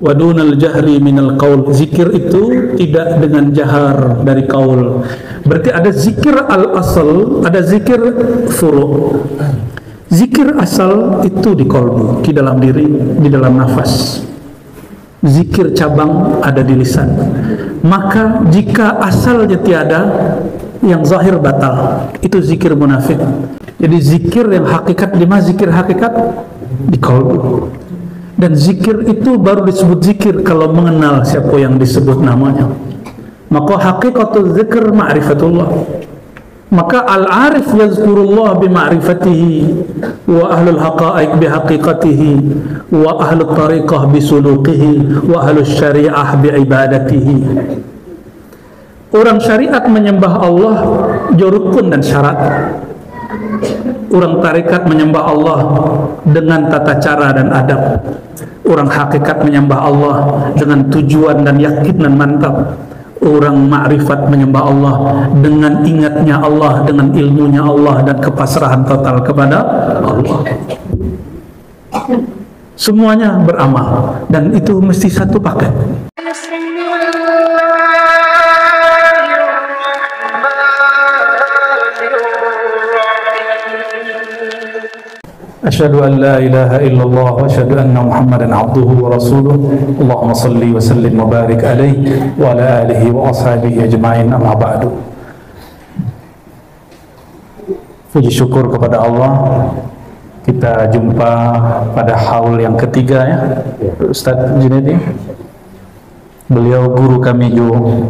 wa dunal jahri minal qaul. Zikir itu tidak dengan jahar dari qaul. Berarti ada zikir al-asal, ada zikir furu'. Zikir asal itu di qalbu, di dalam diri, di dalam nafas. Zikir cabang ada di lisan. Maka jika asalnya tiada, yang zahir batal. Itu zikir munafik. Jadi zikir yang hakikat di mana? Zikir hakikat di qalbu. Dan zikir itu baru disebut zikir kalau mengenal siapa yang disebut namanya. Maka hakikatul zikr ma'rifatullah. Maka al-arif yazkurullah bima'rifatihi, wa ahlul haqa'iq bihaqiqatihi, wa ahlul tariqah bisuluqihi, wa ahlul syariah biibadatihi. Orang syariat menyembah Allah rukun dan syarat. Orang tarikat menyembah Allah dengan tata cara dan adab. Orang hakikat menyembah Allah dengan tujuan dan yakin dan mantap. Orang ma'rifat menyembah Allah dengan ingatnya Allah, dengan ilmunya Allah, dan kepasrahan total kepada Allah. Semuanya beramal, dan itu mesti satu paket. Asyhadu an la ilaha illallah wa asyhadu anna Muhammadan abduhu wa rasuluh. Allahumma salli wa sallim wa barik alaihi wa ala alihi wa ashabihi ajma'in, amma ba'du. Puji syukur kepada Allah, kita jumpa pada haul yang ketiga ya, Ustaz Junaidi. Beliau guru kami juga,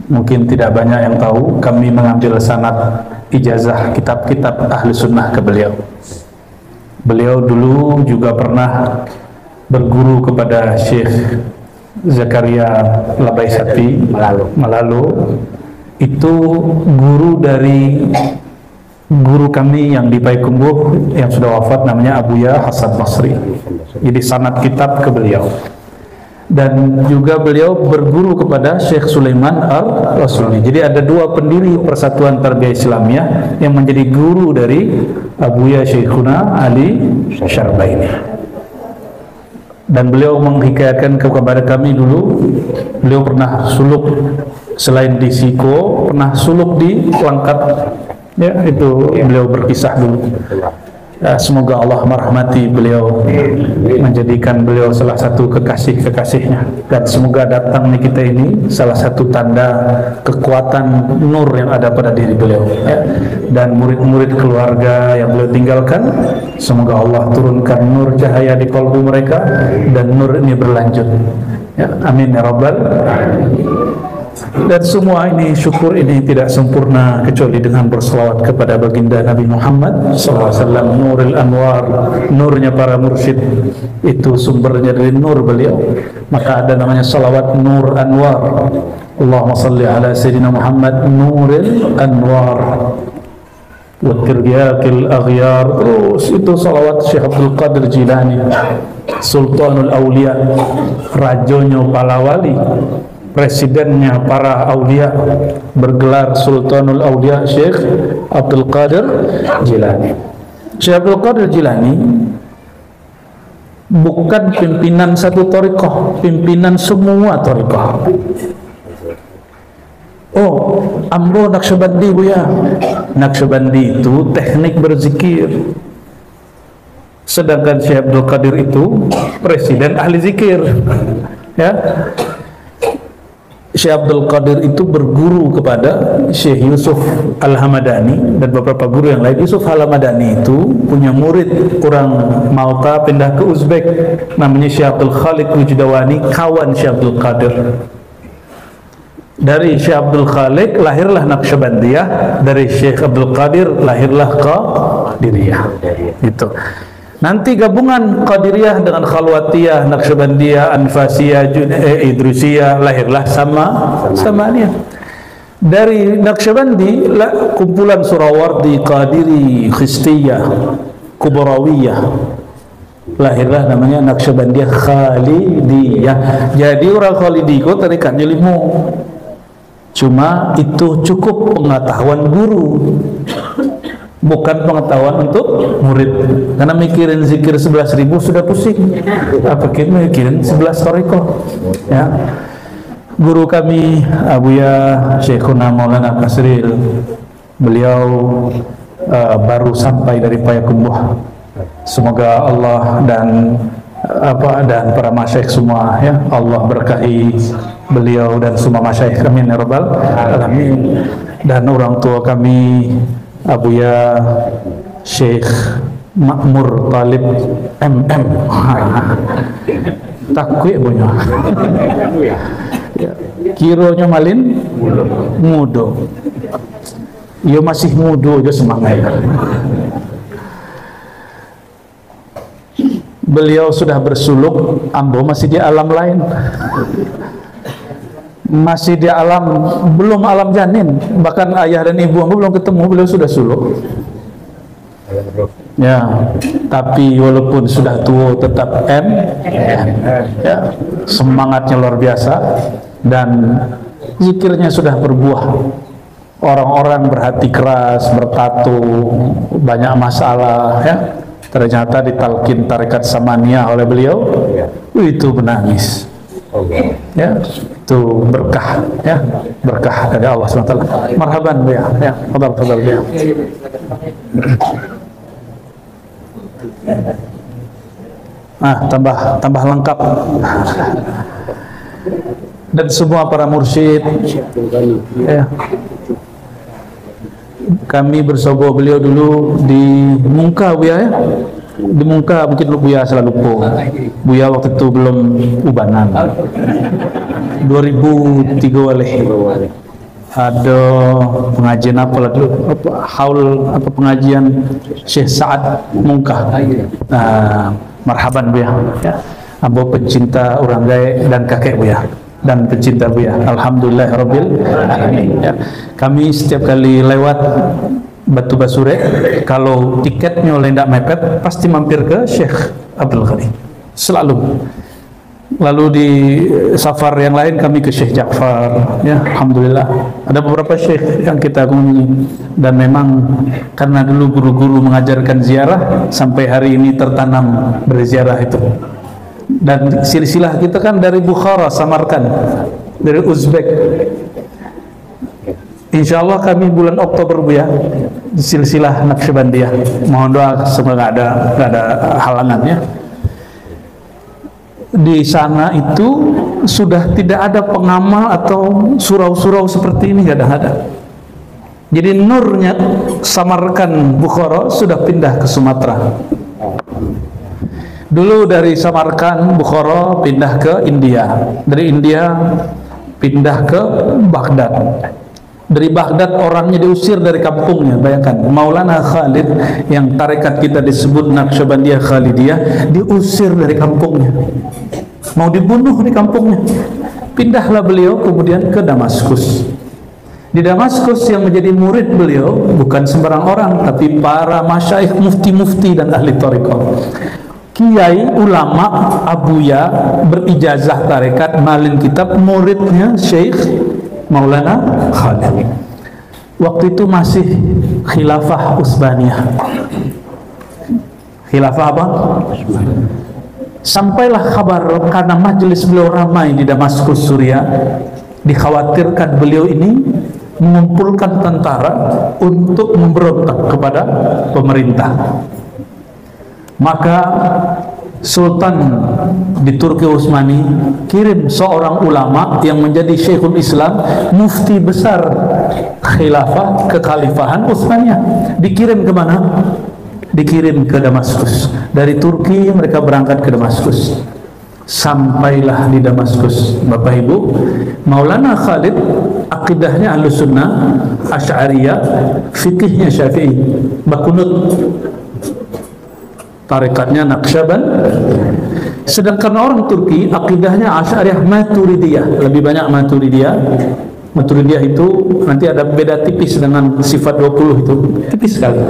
mungkin tidak banyak yang tahu, kami mengambil sanad ijazah kitab-kitab ahli sunnah ke beliau. Beliau dulu juga pernah berguru kepada Syekh Zakaria Labaisati Malalu. Itu guru dari guru kami yang di Payakumbuh yang sudah wafat, namanya Abuya Hasan Basri. Jadi sanad kitab ke beliau. Dan juga beliau berguru kepada Syekh Sulaiman Ar-Rasuli. Jadi ada dua pendiri Persatuan Tarbiyah Islamiyah yang menjadi guru dari Abuya Syekhuna Ali Syarbaini. Dan beliau menghikayatkan kepada kami dulu, beliau pernah suluk selain di Siko, pernah suluk di Langkat. Ya, itu beliau berkisah dulu. Semoga Allah merahmati beliau, menjadikan beliau salah satu kekasih-kekasihnya, dan semoga datang di kita ini salah satu tanda kekuatan nur yang ada pada diri beliau ya. Dan murid-murid keluarga yang beliau tinggalkan, semoga Allah turunkan nur cahaya di kalbu mereka dan nur ini berlanjut ya. Amin ya rabbal alamin. Dan semua ini, syukur ini tidak sempurna kecuali dengan berselawat kepada baginda Nabi Muhammad SAW. Nuril Anwar, nurnya para mursyid, itu sumbernya dari nur beliau. Maka ada namanya salawat Nur Anwar. Allahumma salli ala Sayyidina Muhammad Nuril Anwar wa tiryakil aghyar. Terus itu salawat Syekh Abdul Qadir Jilani, Sultanul Awliya, rajonya para wali, presidennya para aulia, bergelar Sultanul Aulia Syekh Abdul Qadir Jilani. Syekh Abdul Qadir Jilani bukan pimpinan satu thariqah, pimpinan semua thariqah. Oh, Amro Naqsyabandi Buya. Naqsyabandi itu teknik berzikir. Sedangkan Syekh Abdul Qadir itu presiden ahli zikir. Ya. Syekh Abdul Qadir itu berguru kepada Syekh Yusuf Al-Hamadani dan beberapa guru yang lain. Yusuf Al-Hamadani itu punya murid orang Malta pindah ke Uzbek, namanya Syekh Abdul Khalik Wujdawani, kawan Syekh Abdul Qadir. Dari Syekh Abdul Khalik lahirlah Naqsyabandiyah, dari Syekh Abdul Qadir lahirlah Qadiriyah. Gitu. Nanti gabungan Qadiriyah dengan Khalwatiyah, Naqsyabandiyah, Anfasiyah, Idrusiyah, lahirlah Samaniyah. Dari Naqsyabandi kumpulan Surawardi, Qadiri, Khistiyah, Kubrawiyah, lahirlah namanya Naqsyabandiyah Khalidiyah. Jadi orang Khalidi itu tarikatnya 5. Cuma itu cukup pengetahuan guru. bukan pengetahuan untuk murid. Karena mikirin zikir 11.000 sudah pusing, apa kita mikirin 11 thariqah ya. Guru kami Abuya Syekhuna Maulana Kasril, beliau baru sampai dari Payakumbuh. Semoga Allah dan para masyayikh semua ya, Allah berkahi beliau dan semua masyayikh, amin ya rabbal alamin. Dan orang tua kami Abuya Syekh Makmur Talib MM takwi punya kironya malin mudo, yo masih mudo aja semangat. Beliau sudah bersuluk, ambo masih di alam lain, masih di alam, belum alam janin, bahkan ayah dan ibu ambo belum ketemu, beliau sudah suluk ya. Tapi walaupun sudah tua tetap ya, semangatnya luar biasa dan zikirnya sudah berbuah. Orang-orang berhati keras, bertatu, banyak masalah ya, ternyata ditalkin tarekat Samaniyah oleh beliau, itu menangis ya, itu berkah ya, berkah dari Allah SWT. Marhaban ya, ya, fadal ya. Tambah lengkap. Dan semua para mursyid ya. Kami bersogo beliau dulu di Mungka Buya ya. Di Mungka mungkin Buya selalu lupa. Buya waktu itu belum ubanan. 2003 ada pengajian apa lah dulu, pengajian Syekh Sa'ad Mungka. Marhaban Buya ya. Ambo pecinta orang gae dan kakek Buya dan pecinta Buya, alhamdulillah rabbil alamin ya. Kami setiap kali lewat Batu Basure, kalau tiketnya oleh ndak mepet, pasti mampir ke Syekh Abdul Ghani selalu. Lalu di safar yang lain kami ke Syekh Ja'far ya, alhamdulillah ada beberapa syekh yang kita kunjungi. Dan memang karena dulu guru-guru mengajarkan ziarah, sampai hari ini tertanam berziarah itu. Dan silsilah kita kan dari Bukhara, Samarkand, dari Uzbek. Insya Allah kami bulan Oktober Bu ya, silsilah Naqsyabandiyah. Mohon doa semoga nggak ada halangan ya. Di sana itu sudah tidak ada pengamal atau surau-surau seperti ini, nggak ada. Jadi nurnya Samarkand, Bukhara sudah pindah ke Sumatera. Dulu dari Samarkand, Bukhara pindah ke India, dari India pindah ke Baghdad. Dari Baghdad orangnya diusir dari kampungnya. Bayangkan Maulana Khalid yang tarekat kita disebut Naqsyabandiyah Khalidiyah, diusir dari kampungnya, mau dibunuh di kampungnya. Pindahlah beliau kemudian ke Damaskus. Di Damaskus yang menjadi murid beliau bukan sembarang orang, tapi para masyayikh, mufti-mufti dan ahli thariqah, kiai, ulama, abuya, berijazah tarekat, malin kitab, muridnya Syekh Maulana Khalid. Waktu itu masih khilafah Utsmaniyah. Khilafah apa? Sampailah kabar karena majelis beliau ramai di Damaskus, Suriah, dikhawatirkan beliau ini mengumpulkan tentara untuk memberontak kepada pemerintah. Maka Sultan di Turki Utsmani kirim seorang ulama yang menjadi Syekhul Islam, mufti besar khilafah kekhalifahan Utsmaniyah. Dikirim ke mana? Dikirim ke Damaskus. Dari Turki mereka berangkat ke Damaskus. Sampailah di Damaskus, Bapak Ibu, Maulana Khalid akidahnya Ahlussunnah Asy'ariyah, fikihnya Syafi'i, bakunut, tarekatnya Naqsyaband. Sedangkan orang Turki akidahnya Asy'ariyah Maturidiyah, lebih banyak Maturidiyah. Maturidiyah itu nanti ada beda tipis dengan sifat 20 itu, tipis sekali.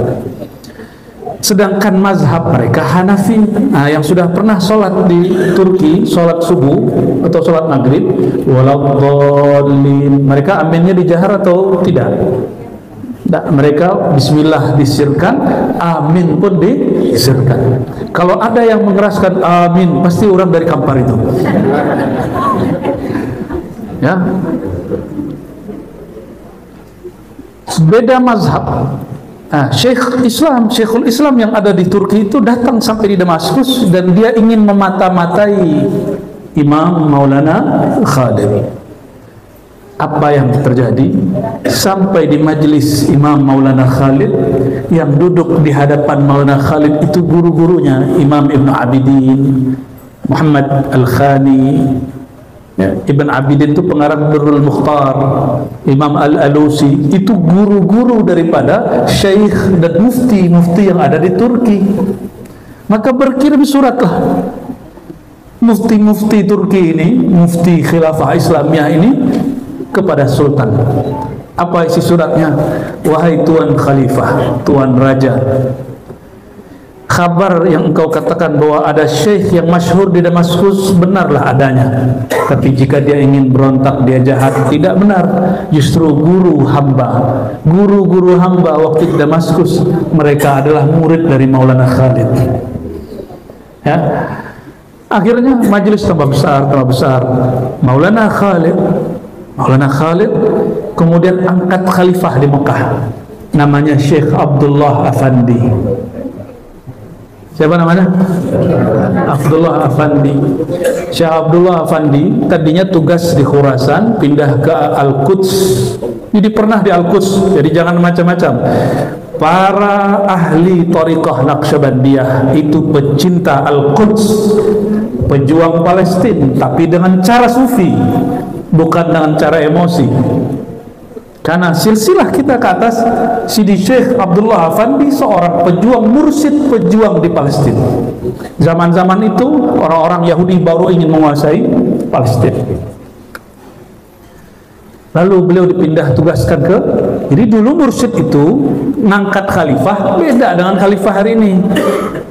Sedangkan mazhab mereka Hanafi. Nah, yang sudah pernah sholat di Turki, sholat subuh atau sholat maghrib, waladdallin, mereka aminnya dijahar atau tidak? mereka bismillah disirkan, amin pun disirkan. Kalau ada yang mengeraskan amin, pasti orang dari Kampar itu. Ya. Beda mazhab. Nah, Syekhul Islam yang ada di Turki itu datang sampai di Damaskus dan dia ingin memata-matai Imam Maulana Khalid. Apa yang terjadi? Sampai di majelis Imam Maulana Khalid, yang duduk di hadapan Maulana Khalid itu guru-gurunya, Imam Ibn Abidin, Muhammad Al-Khani, ya, Ibn Abidin itu pengarang Durrul Mukhtar, Imam Al-Alusi, itu guru-guru daripada syekh dan mufti-mufti yang ada di Turki. Maka berkirim suratlah mufti-mufti Turki ini, mufti khilafah Islamiyah ini, kepada Sultan. Apa isi suratnya? Wahai Tuan Khalifah, Tuan Raja, kabar yang engkau katakan bahwa ada syekh yang masyhur di Damaskus benarlah adanya. Tapi jika dia ingin berontak, dia jahat, tidak benar. Justru guru hamba waktu di Damaskus, mereka adalah murid dari Maulana Khalid. Ya. Akhirnya majelis tambah besar. Maulana Khalid kemudian angkat khalifah di Mekah, namanya Syekh Abdullah Afandi. Siapa namanya? Abdullah Afandi. Syekh Abdullah Afandi tadinya tugas di Khurasan, pindah ke Al-Quds. Jadi pernah di Al-Quds, jadi jangan macam-macam. Para ahli Thariqah Naqsyabandiyah itu pecinta Al-Quds, pejuang Palestina, tapi dengan cara sufi, bukan dengan cara emosi. Karena silsilah kita ke atas, Sidi Syekh Abdullah Afandi seorang pejuang mursyid, pejuang di Palestina. Zaman-zaman itu orang-orang Yahudi baru ingin menguasai Palestina. Lalu beliau dipindah tugaskan ke, jadi dulu mursyid itu ngangkat khalifah beda dengan khalifah hari ini.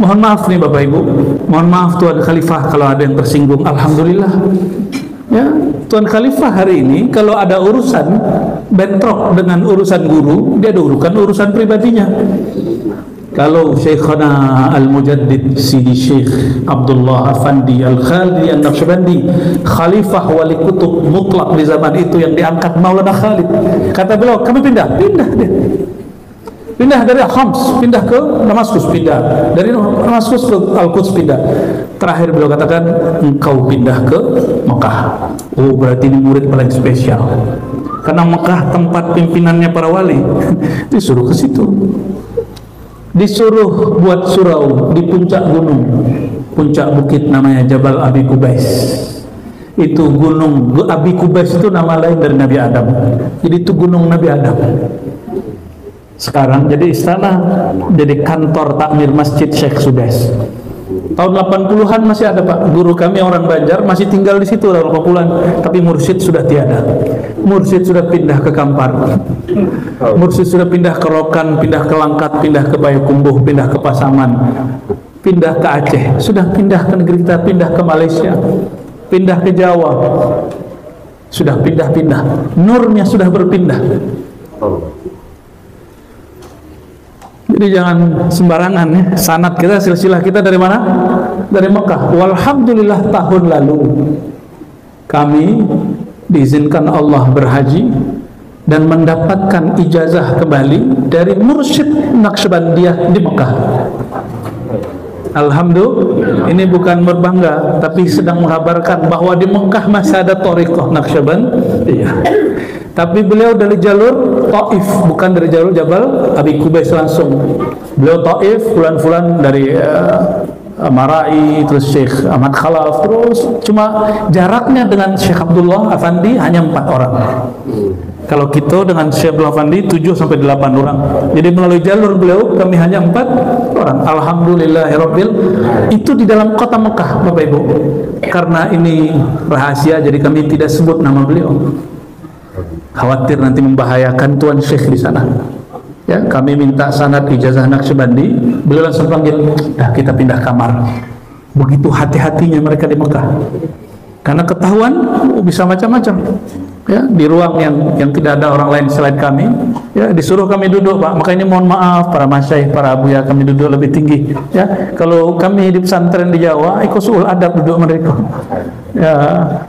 Mohon maaf nih Bapak Ibu, mohon maaf Tuan Khalifah kalau ada yang tersinggung. Alhamdulillah, ya, Tuan Khalifah hari ini kalau ada urusan bentrok dengan urusan guru, dia urukan urusan pribadinya. Kalau Syekhana Al-Mujaddid Sidi Syekh Abdullah Afandi Al-Khalidi An-Naqsyabandi, khalifah wali kutub mutlak di zaman itu yang diangkat Maulana Khalid, kata beliau, kami pindah dari Homs, pindah ke Damaskus, pindah dari Damaskus ke Al-Quds, pindah. Terakhir beliau katakan, engkau pindah ke Mekah. Oh, berarti ini murid paling spesial, karena Mekah tempat pimpinannya para wali. Disuruh ke situ, disuruh buat surau di puncak gunung, puncak bukit namanya Jabal Abi Kubais. Itu gunung Abi Kubais itu nama lain dari Nabi Adam. Jadi itu gunung Nabi Adam. Sekarang jadi istana, jadi kantor takmir Masjid Syekh Sudes. Tahun 80-an masih ada Pak, guru kami orang Banjar masih tinggal di situ tahun 80-an, tapi mursyid sudah tiada. Mursyid sudah pindah ke Kampar, mursyid sudah pindah ke Rokan, pindah ke Langkat, pindah ke Payakumbuh, pindah ke Pasaman, pindah ke Aceh, sudah pindah ke negeri kita, pindah ke Malaysia, pindah ke Jawa, sudah pindah-pindah, nurnya sudah berpindah. Jadi jangan sembarangan ya. Sanad kita, silsilah kita dari mana? Dari Mekah. Walhamdulillah tahun lalu kami diizinkan Allah berhaji dan mendapatkan ijazah kembali dari mursyid Naqsyabandiyah di Mekah. Alhamdulillah, ini bukan berbangga, tapi sedang mengabarkan bahwa di Mekah masih ada Thariqah Naqsyabandiyah. Tapi beliau dari jalur Taif, bukan dari jalur Jabal Abi Kubais langsung. Beliau Taif, fulan-fulan dari Marai, terus Syekh Ahmad Khalaf, terus cuma jaraknya dengan Syekh Abdullah Afandi hanya 4 orang. Kalau kita dengan Syekh Abdullah Afandi 7 sampai 8 orang. Jadi melalui jalur beliau kami hanya 4 orang. Alhamdulillahirabbil. Itu di dalam kota Mekah, Bapak Ibu. Karena ini rahasia, jadi kami tidak sebut nama beliau. Khawatir nanti membahayakan Tuan Syekh di sana. Ya, kami minta sanad ijazah Naqsyabandi, beliau langsung panggil, dah kita pindah kamar. Begitu hati-hatinya mereka di Mekah, karena ketahuan bisa macam-macam. ya, di ruang yang tidak ada orang lain selain kami, ya, disuruh kami duduk, Pak. Maka ini mohon maaf para masyaikh, para abuya, kami duduk lebih tinggi, ya. Kalau kami di pesantren di Jawa ikut suul adab duduk mereka, ya,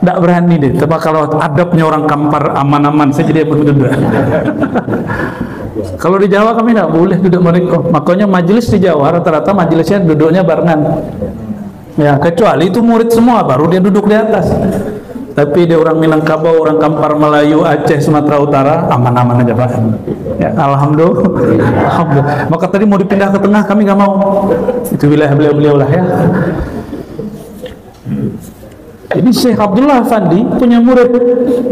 tidak berani deh. Tapi kalau adabnya orang Kampar aman-aman saja dia berduduk. Kalau di Jawa kami tidak boleh duduk mereka. Makanya majelis di Jawa rata-rata majelisnya duduknya barengan, ya, kecuali itu murid semua baru dia duduk di atas. Tapi dia orang Minangkabau, orang Kampar Melayu, Aceh, Sumatera Utara, aman-aman aja, Pak. Ya, alhamdulillah. Alhamdulillah. Maka tadi mau dipindah ke tengah, kami nggak mau. Itu wilayah beliau-beliau lah, ya. Jadi Syekh Abdullah Afandi punya murid.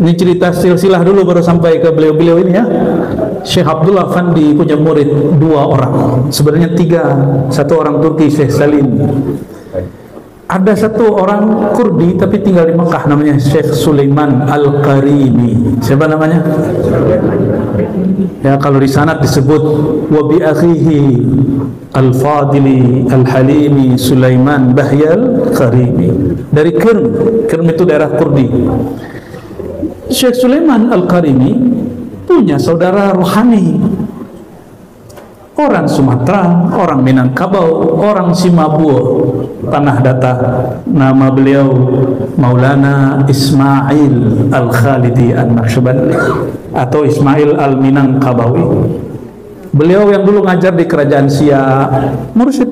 Ini cerita silsilah dulu baru sampai ke beliau-beliau ini, ya. Syekh Abdullah Afandi punya murid 2 orang. Sebenarnya 3. 1 orang Turki, Syekh Salim. Ada 1 orang Kurdi tapi tinggal di Mekah, namanya Syekh Sulaiman Al-Qarimi. Siapa namanya? Ya, kalau di sanad disebut wa bi akhihi Al-Fadili Al-Halimi Sulaiman Bahyal Qarimi. Dari Kirm. Kirm itu daerah Kurdi. Syekh Sulaiman Al-Qarimi punya saudara rohani, orang Sumatera, orang Minangkabau, orang Simabua, tanah datar. Nama beliau Maulana Ismail Al-Khalidi An-Naqsyabandi atau Ismail Al-Minangkabawi. Beliau yang dulu ngajar di kerajaan Siak, mursyid,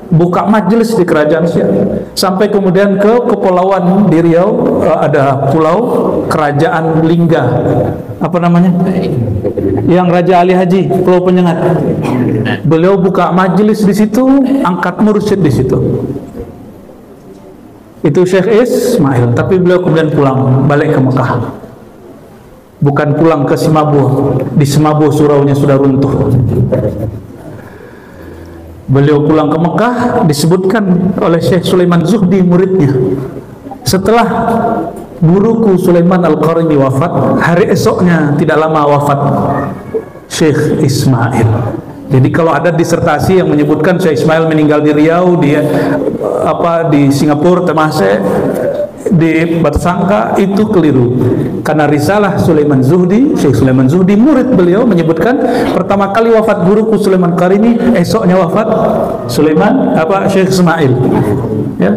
buka majelis di kerajaan Siak, sampai kemudian ke kepulauan di Riau, ada pulau kerajaan Lingga, apa namanya, yang Raja Ali Haji, Pulau Penyengat. Beliau buka majelis di situ, angkat mursyid di situ. Itu Syekh Ismail. Tapi beliau kemudian pulang balik ke Mekah, bukan pulang ke Simabua. Di Simabua suraunya sudah runtuh. Beliau pulang ke Mekah, disebutkan oleh Syekh Sulaiman Zuhdi muridnya, setelah guruku Sulaiman Al-Qarimi wafat, hari esoknya tidak lama wafat Syekh Ismail. Jadi kalau ada disertasi yang menyebutkan Syekh Ismail meninggal di Riau, di Singapura, Temasek, di Batu Sangka, itu keliru. Karena risalah Sulaiman Zuhdi, Syekh Sulaiman Zuhdi murid beliau, menyebutkan pertama kali wafat guruku Sulaiman Qarimi, esoknya wafat Syekh Ismail. Ya.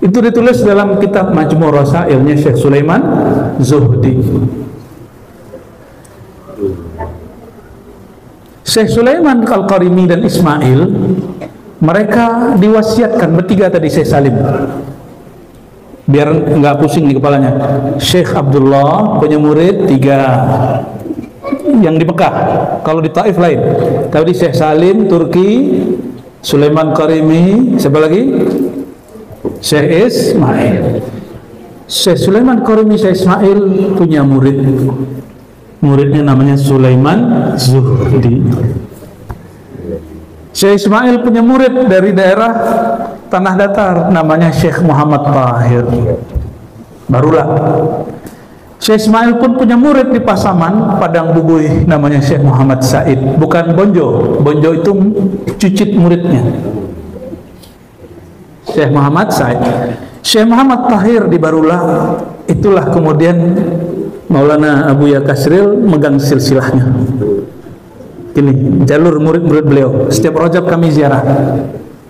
Itu ditulis dalam kitab Majmu' Rasailnya Syekh Sulaiman Zuhdi. Syekh Sulaiman Al-Qarimi dan Ismail, mereka diwasiatkan bertiga tadi, Syekh Salim, biar nggak pusing di kepalanya. Syekh Abdullah punya murid 3 yang di Mekah, kalau di Taif lain. Tadi Syekh Salim Turki, Sulaiman Qarimi, siapa lagi? Syekh Ismail. Syekh Sulaiman Qarimi, Syekh Ismail punya muridnya namanya Sulaiman Zuhdi. Syekh Ismail punya murid dari daerah tanah datar, namanya Syekh Muhammad Tahir. Barulah Syekh Ismail pun punya murid di Pasaman, Padang Bubuy, namanya Syekh Muhammad Said. Bukan Bonjo. Bonjo itu cucit muridnya, Syekh Muhammad Said. Syekh Muhammad Tahir di Barulah. Itulah kemudian Maulana Abu Ya Kasril megang silsilahnya. Ini jalur murid-murid beliau. Setiap Rajab kami ziarah.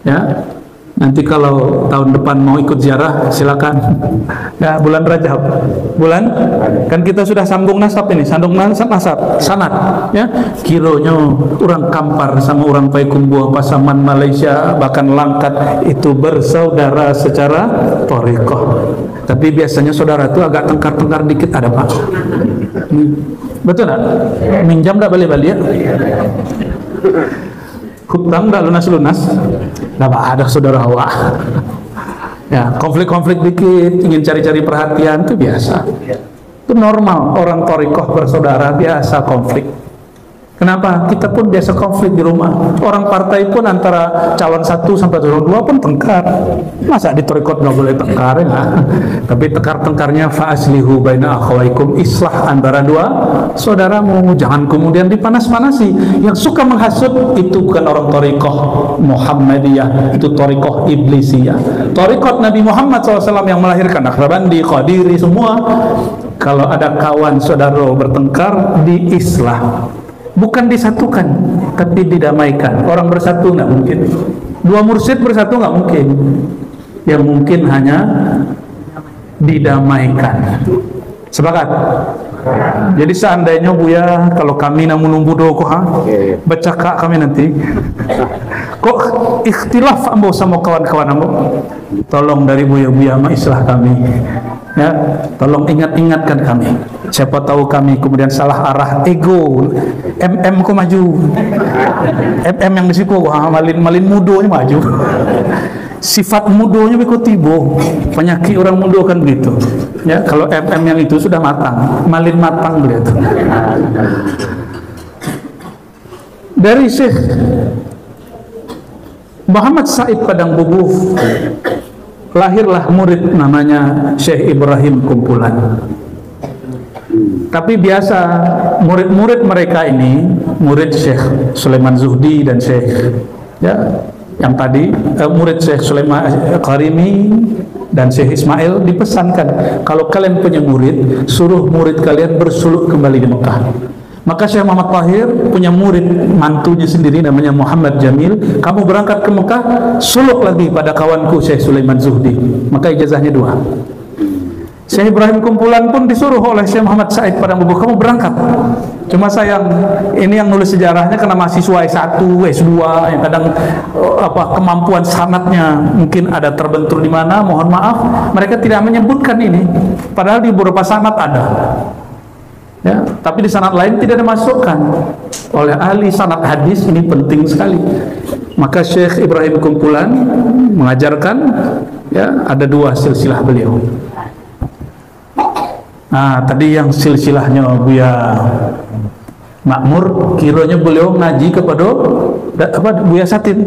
Ya. Nanti kalau tahun depan mau ikut ziarah, silakan. Ya, bulan Rajab. Bulan kan kita sudah sambung nasab ini, sambung nasab, sanad, ya. Kironya orang Kampar sama orang Payakumbuh, Pasaman, Malaysia, bahkan Langkat itu bersaudara secara thariqah. Tapi biasanya saudara itu agak tengkar-tengkar dikit ada, Pak. Betul enggak? Minjam enggak balik-balik ya? Hutang enggak lunas-lunas? Enggak ada saudara awak. Ya, konflik-konflik dikit, ingin cari-cari perhatian itu biasa. Itu normal, orang thariqah bersaudara biasa konflik. Kenapa? Kita pun biasa konflik di rumah. Orang partai pun antara calon 1 sampai calon 2 pun tengkar. Masa di torikot nggak boleh tengkar ya? Tapi tengkarnya fa'aslihu baina akhawaikum, islah antara dua saudaramu. Jangan kemudian dipanas-panasi. Yang suka menghasut itu bukan orang torikoh Muhammadiyah, itu torikoh Iblisiyah. Torikot Nabi Muhammad SAW yang melahirkan Akhrabandi, Qadiri, semua. Kalau ada kawan saudara bertengkar, diislah. Bukan disatukan, tapi didamaikan. Orang bersatu nggak mungkin. Dua mursyid bersatu nggak mungkin. Yang mungkin hanya didamaikan. Sepakat? Jadi seandainya Buya, kalau kami namun budo kok baca kak kami nanti. Kok ikhtilaf ambo sama kawan-kawan ambo? Tolong dari Buya ma islah kami. Ya, tolong ingatkan kami. Siapa tahu kami kemudian salah arah ego. MM ku maju. MM yang disiku malin mudonya maju. Sifat mudonya beko tibo. Penyakit orang mudo kan begitu. Ya, kalau MM yang itu sudah matang, malin matang beliau itu. Dari Syekh Muhammad Said Padang Bubuh lahirlah murid namanya Syekh Ibrahim Kumpulan. Tapi biasa murid-murid mereka ini, murid Syekh Sulaiman Zuhdi dan Syekh yang tadi murid Syekh Sulaiman Karimi dan Syekh Ismail dipesankan, kalau kalian punya murid, suruh murid kalian bersuluk kembali di Mekah. Maka Syekh Muhammad Tahir punya murid mantunya sendiri namanya Muhammad Jamil. Kamu berangkat ke Mekah, suluk lagi pada kawanku Syekh Sulaiman Zuhdi. Maka ijazahnya 2. Syekh Ibrahim Kumpulan pun disuruh oleh Syekh Muhammad Said Padang Bubuh, kamu berangkat. Cuma sayang, ini yang nulis sejarahnya karena mahasiswa S1, S2 yang kadang kemampuan sanadnya mungkin ada terbentur di mana, mohon maaf, mereka tidak menyebutkan ini. Padahal di beberapa sanad ada. Ya, tapi di sanad lain tidak dimasukkan. Oleh ahli sanad hadis ini penting sekali. Maka Syekh Ibrahim Kumpulan mengajarkan, ya, ada 2 silsilah beliau. Nah, tadi yang silsilahnya Buya Makmur, kiranya beliau ngaji kepada Buya Satin,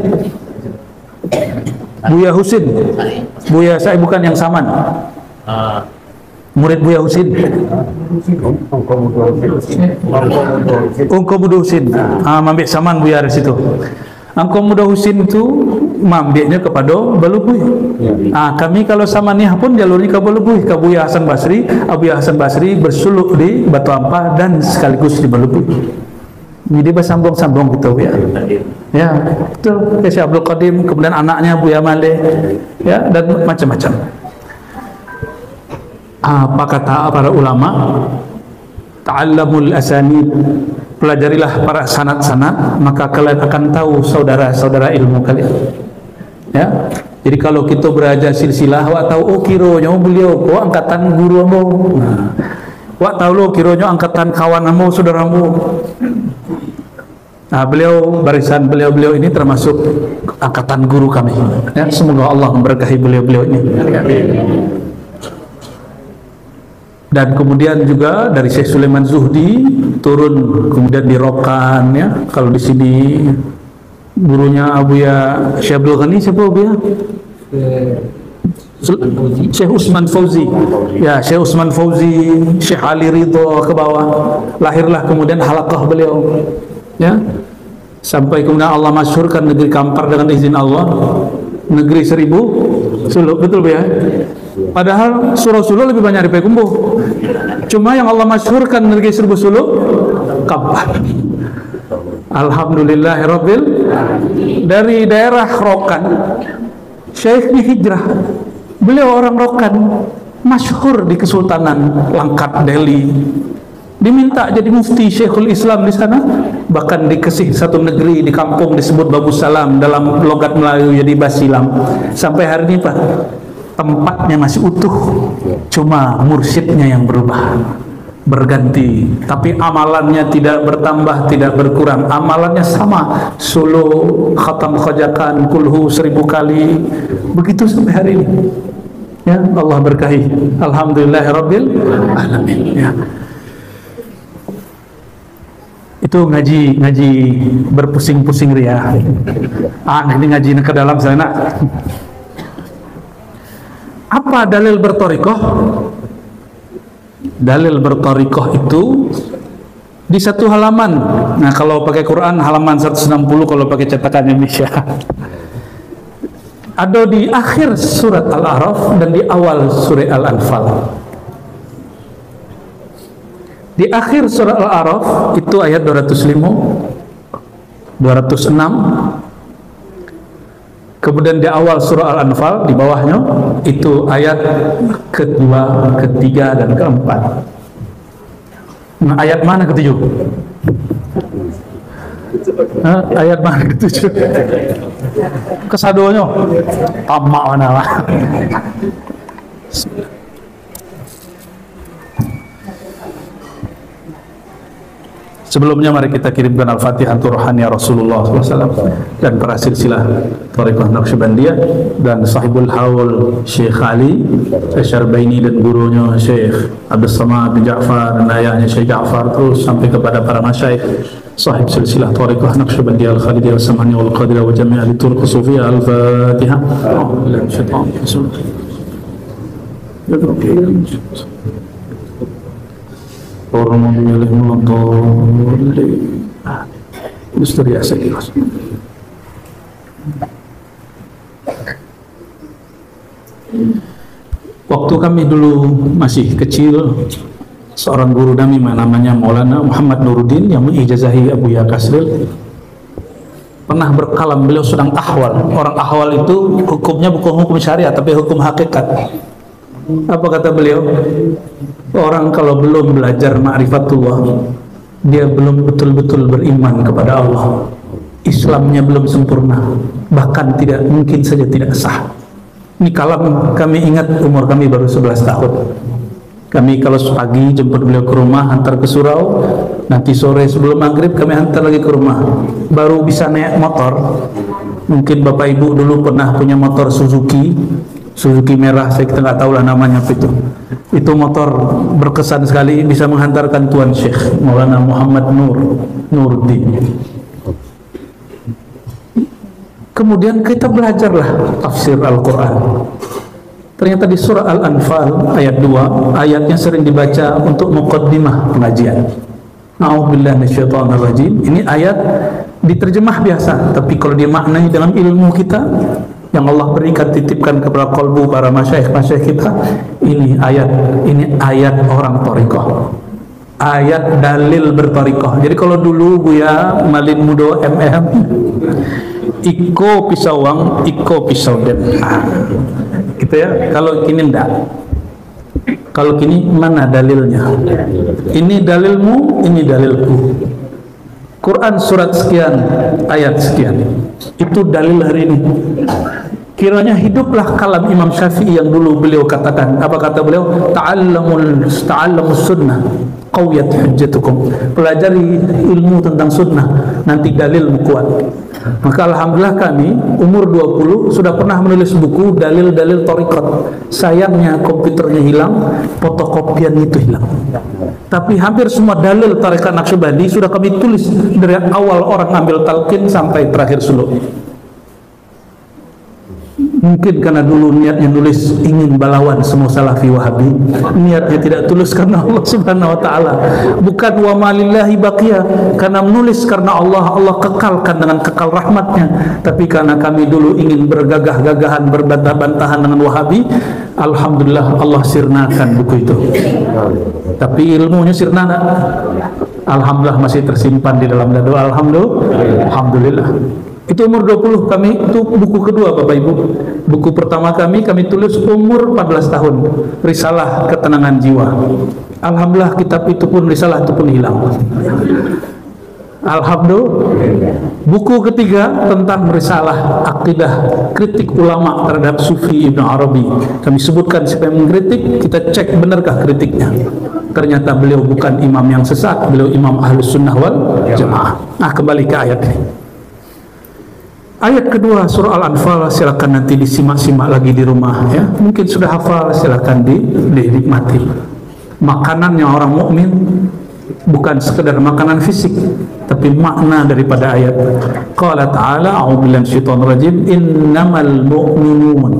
Buya Husin, Buya saya bukan yang Saman, murid Buya Husin, Ungko Muda Husin, mambik Saman Buya dari situ. Ungko Muda Husin itu mambiknya kepada Balubuy. Kami kalau sama Niah pun jalurnya ke Balubuy, ke Buya Hasan Basri. Buya Hasan Basri bersuluk di Batu Ampah dan sekaligus di Balubuy. Jadi bersambung-sambung gitu ya. Ya, betul. Syekh Abdul Qadim, kemudian anaknya Buya Maleh, ya, dan macam-macam. Apa kata para ulama? Ta'allamul asanid, pelajarilah para sanad-sanad, maka kalian akan tahu saudara-saudara ilmu kalian. Ya, jadi kalau kita belajar silsilah, wak tahu oh kironya beliau, angkatan guru ambo. Wak tahu lo kironya angkatan kawan ambo, saudaramu. Beliau barisan beliau ini termasuk angkatan guru kami. Ya, semoga Allah memberkahi beliau ini. Dan kemudian juga dari Syekh Sulaiman Zuhdi turun kemudian di Rokan, ya. Kalau di sini gurunya Abuya Syekh Abdul Ghani, siapa Abuya? Syekh Usman Fauzi. Ya, Syekh Usman Fauzi, Syekh Ali Ridho ke bawah. Lahirlah kemudian halaqah beliau. Ya. Sampai kemudian Allah masyhurkan negeri Kampar dengan izin Allah, negeri 1000 suluk, betul ya? Padahal surau-suluk lebih banyak dari Kumbuh. Cuma yang Allah masyhurkan negeri 1000 suluk Kampar. Alhamdulillahirabbil dari daerah Rokan. Syekh hijrah. Beliau orang Rokan, masyhur di Kesultanan Langkat Delhi. Diminta jadi mufti Syekhul Islam di sana, bahkan dikasih satu negeri di kampung disebut Babu Salam, dalam logat Melayu jadi Basilam. Sampai hari ini Pak, tempatnya masih utuh, cuma mursyidnya yang berubah, berganti, tapi amalannya tidak bertambah, tidak berkurang, amalannya sama, solo khatam khajakan kulhu 1000 kali, begitu sampai hari ini. Ya, Allah berkahi. Alhamdulillahirabbil alamin. Ya. Itu Itu ngaji berpusing-pusing ria. Ini ngaji ke dalam sana. Apa dalil bertorikoh? Dalil bertorikoh itu di satu halaman. Nah, kalau pakai Quran halaman 160, kalau pakai cetakan Indonesia. Ada di akhir surat Al-A'raf dan di awal surat Al-Anfal. Di akhir surat Al-A'raf itu ayat 205, 206. Kemudian di awal surah Al-Anfal di bawahnya itu ayat kedua, ketiga dan keempat. Nah, ayat mana ketujuh? Ayat mana ketujuh? Kesadonya tamak mana lah. Sebelumnya mari kita kirimkan Al-Fatihah untuk rohani Rasulullah SAW dan para silsilah Thariqah Naqsyabandiyah dan sahibul haul Syekh Ali Syarbaini dan gurunya Syekh Abdul Samad bin Ja'far dan ayahnya Syekh Ja'far, terus sampai kepada para masyayikh sahib silsilah Thariqah Naqsyabandiyah Al-Khalidiyah Al-Sam'aniyah Wal-Qadiriyah wa jami' al-turuq as-sufiyah. Al-Fatihah. Orang memilih misteri asal ikhlas. Waktu kami dulu masih kecil, seorang guru kami namanya Maulana Muhammad Nuruddin yang mengijazahi Abu Ya Kasril pernah berkalam. Beliau sedang ahwal. Orang ahwal itu hukumnya bukan hukum syariat tapi hukum hakikat. Apa kata beliau? Orang kalau belum belajar ma'rifatullah, dia belum betul-betul beriman kepada Allah. Islamnya belum sempurna, bahkan tidak mungkin saja tidak sah. Ini kalam kami ingat, umur kami baru 11 tahun. Kami kalau pagi jemput beliau ke rumah, hantar ke surau, nanti sore sebelum maghrib kami hantar lagi ke rumah. Baru bisa naik motor. Mungkin bapak ibu dulu pernah punya motor Suzuki merah, saya kita nggak tahu lah namanya apa itu. Itu motor berkesan sekali, bisa menghantarkan Tuan Syekh Maulana Muhammad Nuruddin. Kemudian kita belajarlah tafsir Al-Quran. Ternyata di surah Al-Anfal ayat 2, ayatnya sering dibaca untuk muqaddimah pengajian. A'udzubillahi minasyaitonirrajim. Ini ayat diterjemah biasa, tapi kalau dimaknai dalam ilmu kita yang Allah berikan, titipkan kepada kalbu para masyayikh kita, ini ayat orang thariqah, ayat dalil berthariqah. Jadi kalau dulu Buya Malin Mudo iko pisawang, iko pisau den, gitu ya. Kalau kini enggak, kalau kini mana dalilnya? Ini dalilmu, ini dalilku. Quran surat sekian, ayat sekian, itu dalil hari ini. Kiranya hiduplah kalam Imam Syafi'i yang dulu beliau katakan. Apa kata beliau? Ta'allamus sunnah qawiyat hujjatukum. Pelajari ilmu tentang sunnah, nanti dalilmu kuat. Maka alhamdulillah kami umur 20 sudah pernah menulis buku dalil-dalil thariqat. Sayangnya komputernya hilang, fotokopian itu hilang. Tapi hampir semua dalil thariqat Naqsyabandi sudah kami tulis dari awal orang ambil talqin sampai terakhir suluk. Mungkin karena dulu niatnya nulis ingin balawan semua salafi wahabi, niatnya tidak tulus karena Allah subhanahu wa ta'ala, bukan wa malillahi baqiyah, karena menulis karena Allah kekalkan dengan kekal rahmatnya. Tapi karena kami dulu ingin bergagah-gagahan, berbantah-bantahan dengan wahabi, alhamdulillah Allah sirnakan buku itu. Tapi ilmunya sirna enggak? Alhamdulillah masih tersimpan di dalam dadu. Alhamdulillah. Itu umur 20 kami, itu buku kedua Bapak Ibu. Buku pertama kami tulis umur 14 tahun, Risalah Ketenangan Jiwa. Alhamdulillah kitab itu pun, risalah itu pun hilang. Alhamdulillah. Buku ketiga tentang risalah akidah kritik ulama terhadap Sufi Ibn Arabi. Kami sebutkan siapa yang mengkritik, kita cek benarkah kritiknya. Ternyata beliau bukan imam yang sesat, beliau imam Ahlus Sunnah wal Jamaah. Nah, kembali ke ayat ini. Ayat kedua surah Al-Anfal, silakan nanti disimak-simak lagi di rumah ya. Mungkin sudah hafal, silakan dinikmati. Makanannya orang mukmin bukan sekedar makanan fisik, tapi makna daripada ayat. Qala ta'ala, a'udzubillahi minasyaitonir rajim, innamal mu'minun.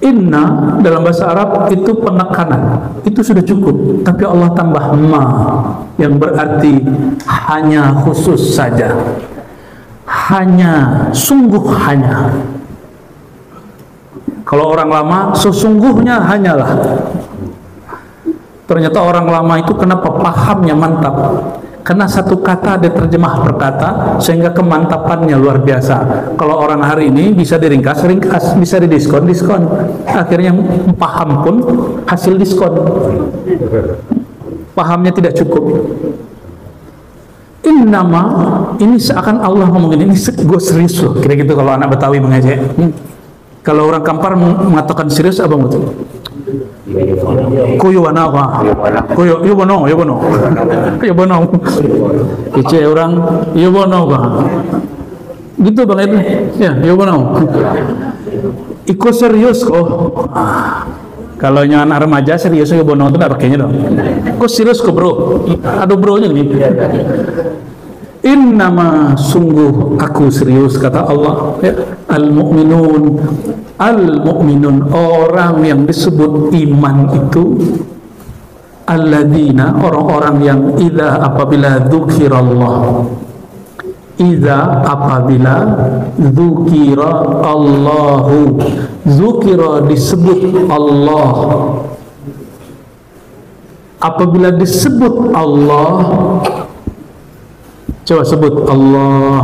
Inna dalam bahasa Arab itu penekanan, itu sudah cukup, tapi Allah tambah ma yang berarti hanya, khusus saja, hanya, sungguh hanya. Kalau orang lama sesungguhnya hanyalah. Ternyata orang lama itu kenapa pahamnya mantap? Karena satu kata ada terjemah per kata, sehingga kemantapannya luar biasa. Kalau orang hari ini bisa diringkas, bisa didiskon, akhirnya paham pun hasil diskon. Pahamnya tidak cukup. Innama, ini seakan Allah ngomongin ini, gue serius loh, kira gitu kalau anak Betawi mengaji. Kalau orang Kampar mengatakan serius apa betul? Kuyo apa? Kuyo bono. Ice orang yo bono ba. Gitu Bang Edli. Ya, yo bono. Iko serius kok. Kalau yang anak remaja serius yo bono itu enggak pakainya dong. Kok serius kok, Bro? Aduh bronya nih. Innama, sungguh aku serius, kata Allah, ya. Al-mu'minun, orang yang disebut iman itu alladzina, orang-orang yang apabila dzukirallah, apabila dzukira Allahu, dzukira disebut Allah, apabila disebut Allah. Coba sebut Allah.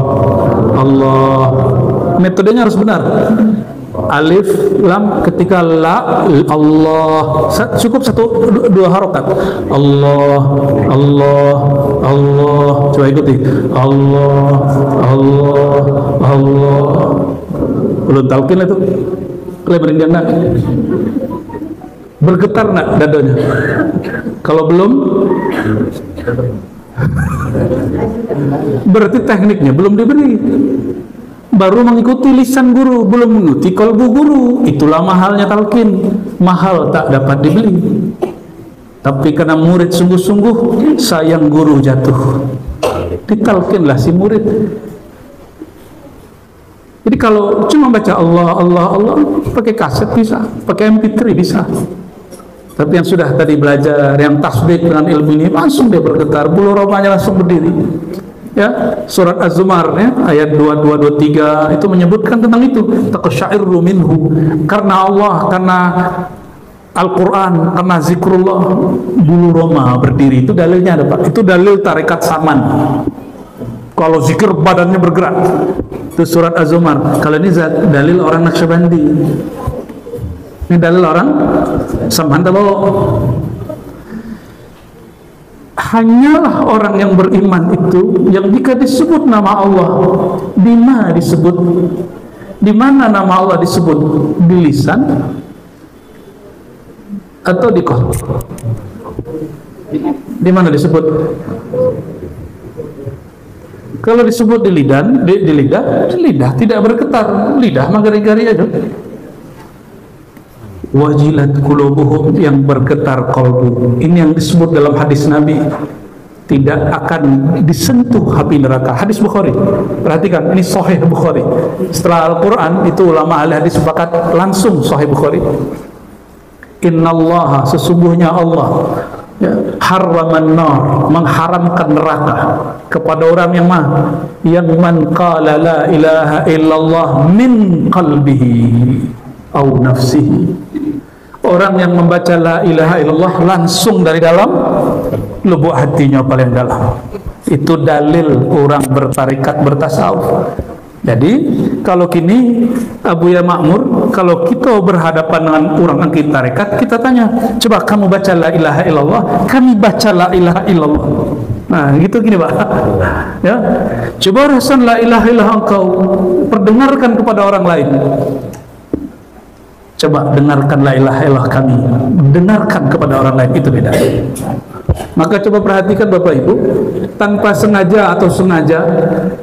Metodenya harus benar. Alif, lam, ketika la, Allah. Cukup dua harokat. Allah. Coba ikuti. Allah. Belum talqin itu. Kalian enggak? Bergetar enggak dadanya? Kalau belum, berarti tekniknya belum diberi, baru mengikuti lisan guru, belum mengikuti kalbu guru. Itulah mahalnya talqin, mahal tak dapat dibeli. Tapi karena murid sungguh-sungguh, sayang guru jatuh, ditalqinlah si murid. Jadi kalau cuma baca Allah pakai kaset bisa, pakai MP3 bisa. Tapi yang sudah tadi belajar, yang tasbih dengan ilmu ini, langsung dia bergetar, bulu romanya langsung berdiri. Ya, surat Az-Zumar ya, ayat 22-23 itu menyebutkan tentang itu. Taqsya'irru minhu, karena Allah, karena Al-Quran, karena zikrullah, bulu roma berdiri. Itu dalilnya ada Pak. Itu dalil tarekat Saman. Kalau zikir badannya bergerak. Itu surat Az-Zumar. Kalau ini dalil orang Naqsyabandi. Ini dalil orang Saman. Hanyalah orang yang beriman itu yang jika disebut nama Allah, di mana disebut, di mana nama Allah disebut, di lisan atau di qalb? Di mana disebut? Kalau disebut di lidah tidak bergetar, lidah magari-gari aja. Wajilat qulubuhum, yang bergetar qalbu. Ini yang disebut dalam hadis Nabi, tidak akan disentuh api neraka. Hadis Bukhari. Perhatikan, ini Sahih Bukhari. Setelah Al-Quran itu ulama ahli hadis sepakat langsung Sahih Bukhari. Innallaha, sesungguhnya Allah, ya, harraman nar, mengharamkan neraka kepada orang yang man qala la ilaha illallah min qalbihi au nafsihi. Orang yang membaca la ilaha illallah langsung dari dalam lubuk hatinya paling dalam. Itu dalil orang bertarikat, bertasawuf. Jadi kalau kini Abu Ya Ma'mur, kalau kita berhadapan dengan orang angkit tarekat, kita tanya, coba kamu baca la ilaha illallah, kami baca la ilaha illallah. Nah gitu gini Pak. Ya, coba rasakan la ilaha illallah engkau, perdengarkan kepada orang lain. Coba dengarkan la ilaha illallah kami, dengarkan kepada orang lain, itu beda. Maka coba perhatikan Bapak Ibu, tanpa sengaja atau sengaja,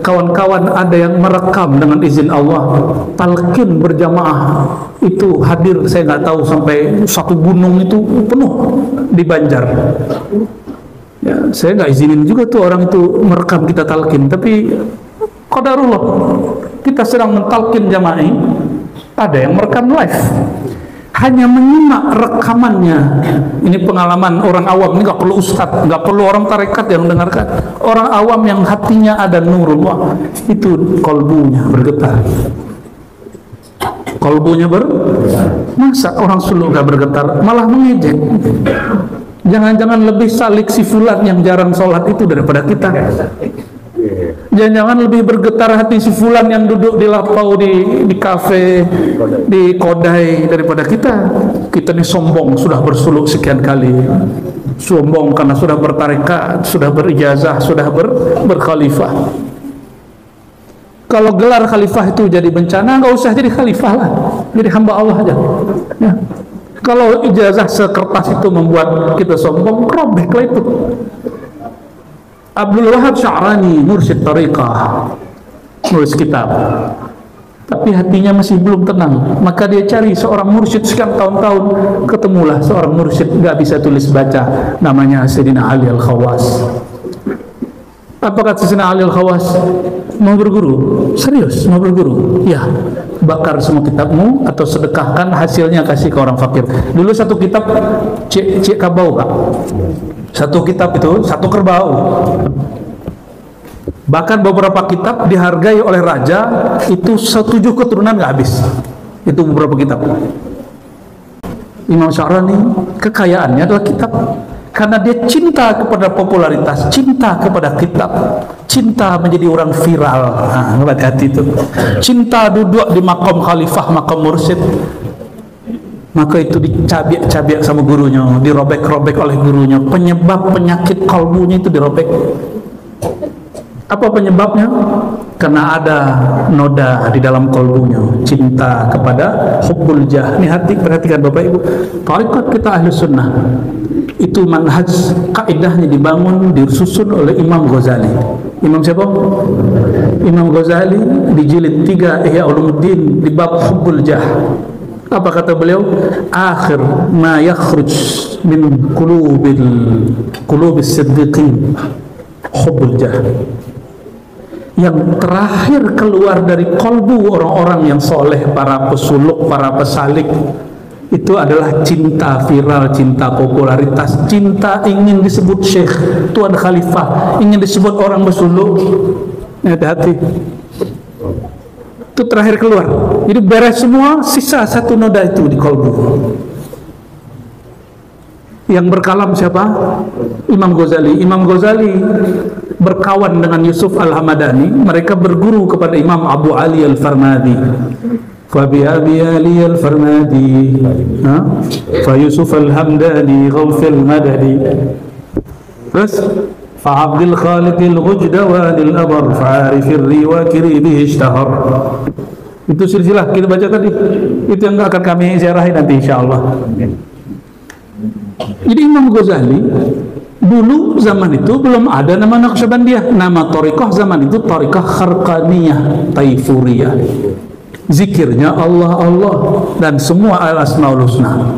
kawan-kawan ada yang merekam dengan izin Allah, talqin berjamaah itu hadir, saya nggak tahu sampai satu gunung itu penuh di Banjar. Ya, saya nggak izinin juga tuh orang itu merekam kita talqin, tapi qadarullah kita sedang mentalqin jamaah ini, ada yang merekam live, hanya menyimak rekamannya. Ini pengalaman orang awam, ini nggak perlu ustadz, nggak perlu orang tarekat yang dengarkan. Orang awam yang hatinya ada nurullah, itu kolbunya bergetar. Kolbunya masa orang suluk nggak bergetar, malah mengejek. Jangan-jangan lebih salik si fulan yang jarang sholat itu daripada kita. Jangan-jangan lebih bergetar hati si fulan yang duduk di lapau, di kafe, di kodai daripada kita. Kita ini sombong, sudah bersuluk sekian kali, sombong karena sudah bertarekat, sudah berijazah, sudah berkhalifah. Kalau gelar khalifah itu jadi bencana, nggak usah jadi khalifah lah, jadi hamba Allah aja ya. Kalau ijazah sekertas itu membuat kita sombong, robeklah itu. Abdul Wahab Sya'rani, mursyid tariqah, nulis kitab, tapi hatinya masih belum tenang. Maka dia cari seorang mursyid sekian tahun-tahun, ketemulah seorang mursyid gak bisa tulis baca, namanya Sayyidina Ali Al-Khawas. Apa kata Sayyidina Ali Al-Khawas? Mau berguru? Serius mau berguru? Ya, bakar semua kitabmu atau sedekahkan hasilnya kasih ke orang fakir. Dulu satu kitab cek kabau, Pak. Satu kitab itu satu kerbau. Bahkan beberapa kitab dihargai oleh raja itu 7 keturunan nggak habis. Itu beberapa kitab. Imam Sya'rani kekayaannya adalah kitab, karena dia cinta kepada popularitas, cinta kepada kitab, cinta menjadi orang viral. Nah, hati-hati itu. Cinta duduk di makom khalifah, makom mursyid. Maka itu dicabik-cabik sama gurunya, dirobek-robek oleh gurunya. Penyebab penyakit kalbunya itu dirobek. Apa penyebabnya? Karena ada noda di dalam kalbunya, cinta kepada hubbul jah. Ini hati, perhatikan Bapak Ibu. Tarekat kita ahli sunnah itu manhaj, kaidahnya dibangun, disusun oleh Imam Ghazali. Imam siapa? Imam Ghazali di jilid 3 Ihya Ulumuddin di bab hubbul jah. Apa kata beliau? Akhir ma yakhruj min qulubis siddiqin hubbul jah. Yang terakhir keluar dari kolbu orang-orang yang soleh, para pesuluk, para pesalik, itu adalah cinta viral, cinta popularitas, cinta ingin disebut syekh, tuan khalifah, ingin disebut orang bersuluk. Hati-hati, itu terakhir keluar. Jadi beres semua, sisa satu noda itu di kolbu. Yang berkalam siapa? Imam Ghazali. Imam Ghazali berkawan dengan Yusuf Al-Hamadani. Mereka berguru kepada Imam Abu Ali Al-Farmadi. Fabi Abi Ali Al-Farmadi, fa Yusuf Al-Hamdani Ghawfil Madadi. Terus fa Abdul Khaliq Al-Ghujdawani Al-Abar fa'arif ar-riwakiri bihi ishtahar. Itu silsilah kita baca tadi. Itu yang akan kami ziarahi nanti insyaallah. Jadi Imam Ghazali dulu zaman itu belum ada nama Naqsyabandiyah. Nama tariqah zaman itu tariqah Kharqaniyah Taifuriyah. Zikirnya Allah Allah dan semua al-asmaul husna.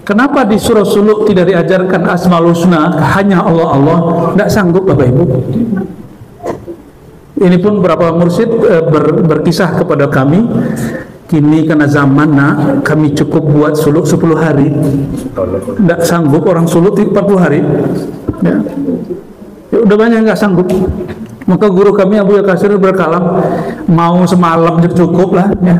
Kenapa di surah suluk tidak diajarkan asmaul husna, hanya Allah Allah? Tidak sanggup Bapak Ibu. Ini pun beberapa mursyid berkisah kepada kami. Kini karena zaman kami cukup buat suluk 10 hari. Tidak sanggup orang suluk 40 hari. Ya. Ya, udah banyak nggak sanggup. Maka guru kami Abu Yakasir berkalam, mau semalam cukup lah. Ya.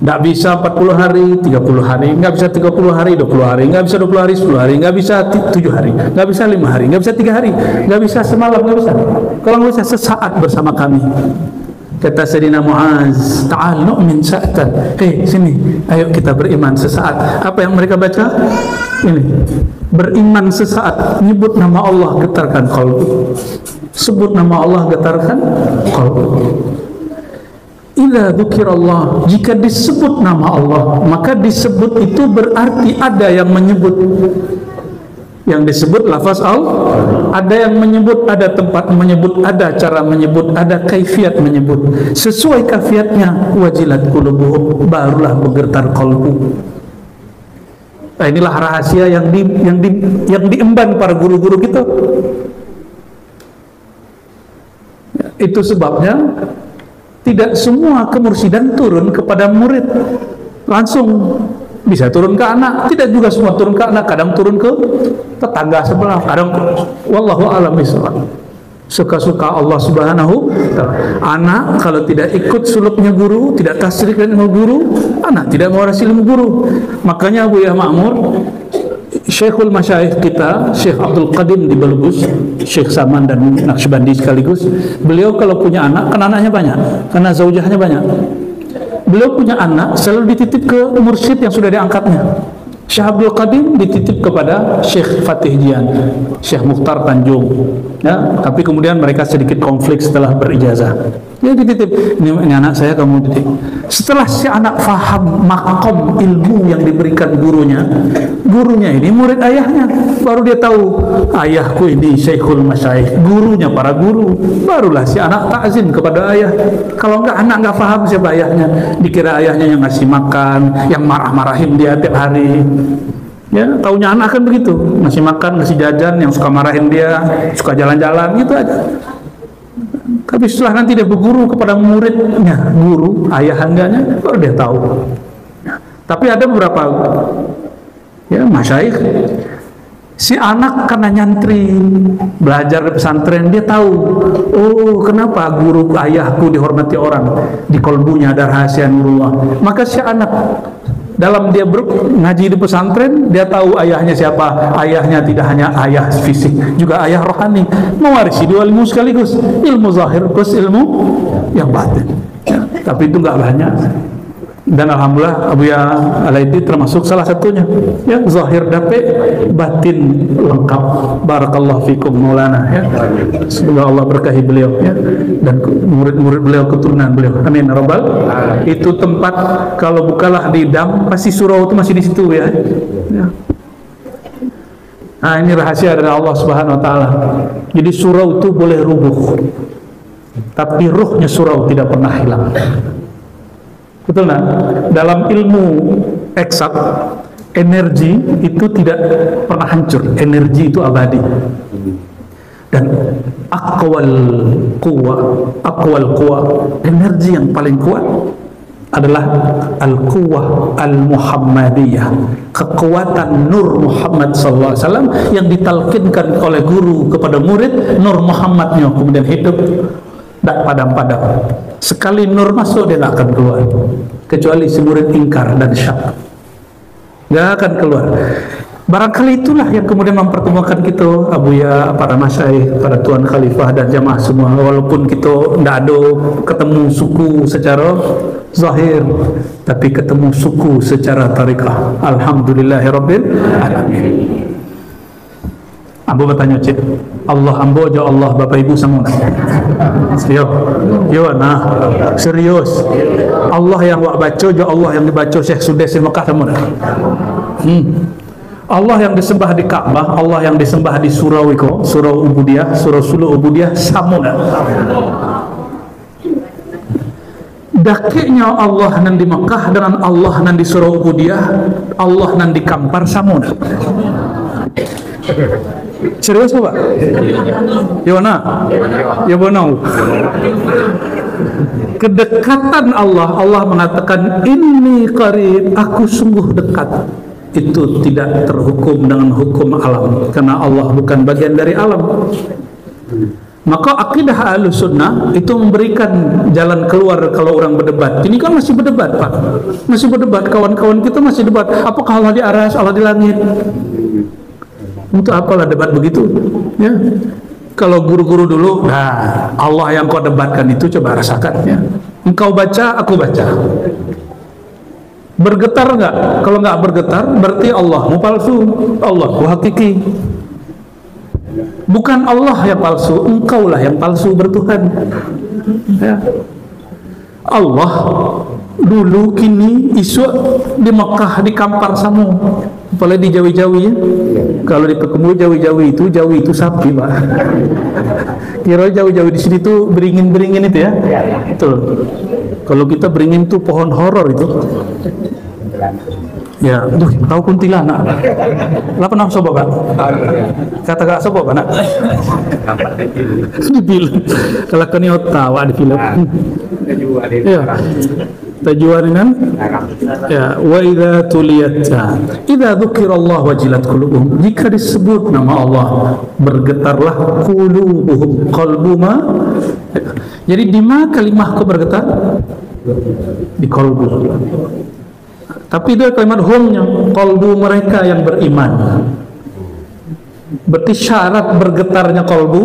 Nggak bisa 40 hari, 30 hari, nggak bisa 30 hari, 20 hari, nggak bisa 20 hari, 10 hari, nggak bisa 7 hari, nggak bisa 5 hari, nggak bisa 3 hari, nggak bisa semalam, nggak bisa. Kalau nggak bisa sesaat bersama kami. Kata Sayyidina Muaz, ta'al nu'min sa'atan. Sini, ayo kita beriman sesaat. Apa yang mereka baca? Ini, beriman sesaat. Nyebut nama Allah, getarkan qalbu. Sebut nama Allah, getarkan qalbu. Idza dzukirallah, jika disebut nama Allah, maka disebut itu berarti ada yang menyebut. yang disebut lafaz ada yang menyebut, ada tempat menyebut, ada cara menyebut, ada kaifiat menyebut. Sesuai kaifiatnya, wajilat qulubuhum, barulah bergetar kalbu. Nah, inilah rahasia yang diemban para guru-guru kita. Itu sebabnya tidak semua kemursidan turun kepada murid langsung. Bisa turun ke anak, tidak juga semua turun ke anak, kadang turun ke tetangga sebelah, kadang wallahu a'lam bishawab. Suka-suka Allah Subhanahu wa ta'ala. Anak kalau tidak ikut suluknya guru, tidak tasrik dengan guru, anak tidak mewarisi ilmu guru. Makanya Abu Yahya Ma'mur, Syekhul Masyayikh kita, Syekh Abdul Qadim di Balubus, Syekh Saman dan Naqsyabandi sekaligus, beliau kalau punya anak, kan anaknya banyak, karena zaujahnya banyak. Beliau punya anak selalu dititip ke mursyid yang sudah diangkatnya. Syekh Abdul Qadim dititip kepada Syekh Fatih Jian, Syekh Mukhtar Tanjung, ya, tapi kemudian mereka sedikit konflik setelah berijazah. Dia dititip, ini anak saya, kamu titip. Setelah si anak faham makom ilmu yang diberikan gurunya ini murid ayahnya, baru dia tahu ayahku ini Syekhul Masyayikh, gurunya para guru. Barulah si anak takzim kepada ayah. Kalau enggak, anak enggak paham siapa ayahnya, dikira ayahnya yang ngasih makan, yang marah-marahin dia tiap hari. Ya, taunya anak kan begitu, ngasih makan, ngasih jajan, yang suka marahin dia, suka jalan-jalan, gitu aja. Tapi setelah nanti dia berguru kepada muridnya, guru, ayah enggaknya, baru dia tahu. Ya. Tapi ada beberapa masyayikh, si anak karena nyantri, belajar di pesantren, dia tahu, oh kenapa guru ayahku dihormati orang, di kolbunya ada rahasia nurullah. Maka si anak dalam dia ngaji di pesantren, dia tahu ayahnya siapa. Ayahnya tidak hanya ayah fisik, juga ayah rohani, mewarisi dua ilmu sekaligus, ilmu zahir plus ilmu yang batin. Ya, tapi itu nggak banyak. Dan alhamdulillah Abu Ya Alaidi termasuk salah satunya. Ya, zahir dapat, batin lengkap. Barakallahu fikum Maulana. Ya. Semoga Allah berkahi beliau, ya, dan murid-murid beliau, keturunan beliau. Amin rabbal. Itu tempat kalau bukalah di Dam, pasti surau itu masih di situ, ya. Ya. Nah, ini rahasia dari Allah Subhanahu wa taala. Jadi surau itu boleh rubuh, tapi ruhnya surau tidak pernah hilang. Betul nah? Dalam ilmu eksak, energi itu tidak pernah hancur, energi itu abadi. Dan aqwal quwa, energi yang paling kuat adalah al-quwah al-muhammadiyah, kekuatan nur Muhammad SAW yang ditalkinkan oleh guru kepada murid. Nur Muhammadnya kemudian hidup, tidak padam-padam. Sekali nur masuk, dia tidak akan keluar, kecuali si murid ingkar dan syak, tidak akan keluar. Barangkali itulah yang kemudian mempertemukan kita, Abu Ya, para masyayikh, para tuan khalifah dan jamaah semua. Walaupun kita tidak ada ketemu suku secara zahir, tapi ketemu suku secara tarikah. Alhamdulillahirabbil alamin. Ambo bertanya, cik, Allah ambo jo Allah Bapak Ibu semua. Yo nah, serius. Allah yang wak baca jo Allah yang dibaca Syekh Sudes di Mekah semua. Allah yang disembah di Ka'bah, Allah yang disembah di surau iko, surau Ubudiyah, surau Sulu Ubudiyah samuna. Dakiknya Allah nan di Mekah dengan Allah nan di surau Ubudiyah, Allah nan di Kampar samuna. Serius Pak? Ya mana? Ya benar. Kedekatan Allah, Allah mengatakan inni qarib, aku sungguh dekat. Itu tidak terhukum dengan hukum alam, karena Allah bukan bagian dari alam. Maka akidah Ahlussunnah itu memberikan jalan keluar kalau orang berdebat. Ini kan masih berdebat Pak, masih berdebat, kawan-kawan kita masih debat. Apakah Allah di aras, Allah di langit? Untuk apalah debat begitu, ya? Kalau guru-guru dulu, nah Allah yang kau debatkan itu coba rasakan, ya. Engkau baca, aku baca. Bergetar enggak? Kalau enggak bergetar, berarti Allahmu palsu, Allahku hakiki. Bukan Allah yang palsu, engkaulah yang palsu bertuhan, ya. Allah dulu, kini, isu di Mekah, di Kampar Samu, apalagi di Jawi-Jawi ya. Kalau di Pekembu Jawi itu sapi Pak. Kira Jawi-Jawi di sini tuh beringin-beringin itu ya. Betul. Kalau kita beringin tuh pohon horor itu. Ya, tahu kuntilanak. Lah pernah coba Pak? Kata gak coba Pak nak? Di film. Kalau kau ni tahu di film. Ya. Tajuarinan ya wa idza tuliyat idza dzukirallahu wajilat qulubuhum, jika disebut nama Allah bergetarlah qulubuhum, qalbuma. Jadi di mana kalimahku bergetar? Di qalbu. Tapi itu kalimat humnya, qalbu mereka yang beriman. Berarti syarat bergetarnya qalbu,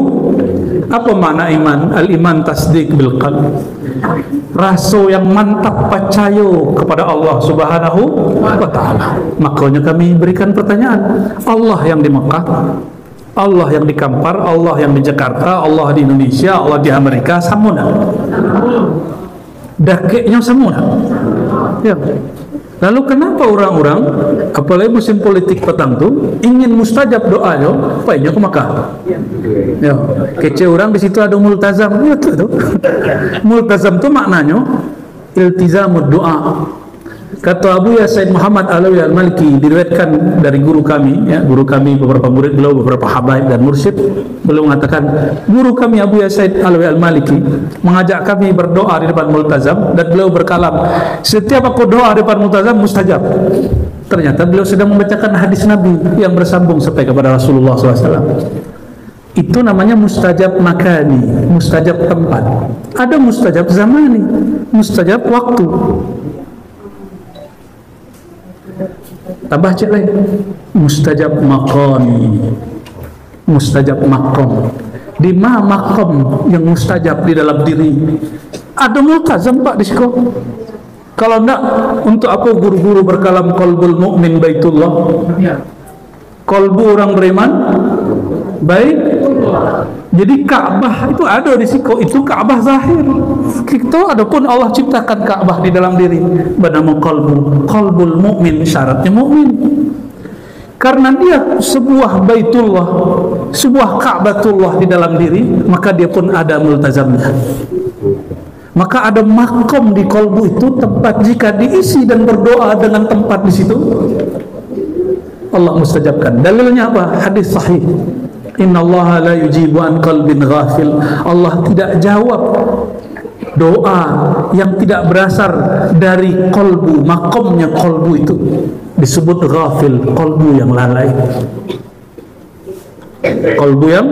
apa makna iman? Al-iman tasdik bil qalb, rasa yang mantap percaya kepada Allah Subhanahu wa ta'ala. Makanya kami berikan pertanyaan, Allah yang di Mekah, Allah yang di Kampar, Allah yang di Jakarta, Allah di Indonesia, Allah di Amerika, samuna dakeknya samuna ya. Lalu kenapa orang-orang, apalagi musim politik petang tuh, ingin mustajab doanya, payahnya ke Makkah? Ya, kece orang di situ ada multazam, itu tuh. Multazam tuh maknanya iltizamud doa. Kata Abu Ya Said Muhammad Alawi Al-Maliki, diriwayatkan dari guru kami, ya, guru kami, beberapa murid beliau, beberapa habaib dan mursyid, beliau mengatakan, guru kami Abu Ya Said Alawi Al-Maliki mengajak kami berdoa di depan multazam, dan beliau berkalam, setiap aku doa di depan multazam mustajab. Ternyata beliau sedang membacakan hadis Nabi yang bersambung sampai kepada Rasulullah SAW. Itu namanya mustajab makani, mustajab tempat. Ada mustajab zamani, mustajab waktu. Tambah cek lain, mustajab maqami, mustajab maqam. Di mana maqam yang mustajab di dalam diri? Ada multazam Pak di situ. Kalau enggak, untuk apa guru-guru berkalam qalbul mu'min baitullah? Qalbu orang beriman baik. Jadi Ka'bah itu ada di situ, itu Ka'bah zahir. Kita adapun Allah ciptakan Ka'bah di dalam diri, bernama qalbu. Qalbul mu'min, syaratnya mu'min. Karena dia sebuah baitullah, sebuah Ka'batullah di dalam diri, maka dia pun ada multazamnya. Maka ada makom di qalbu itu, tempat jika diisi dan berdoa dengan tempat di situ, Allah mustajabkan. Dalilnya apa? Hadis sahih. Innallaha la yujibu an qalbin ghafil. Allah tidak jawab doa yang tidak berasal dari qalbu. Makomnya qalbu itu disebut ghafil, qalbu yang lalai, qalbu yang.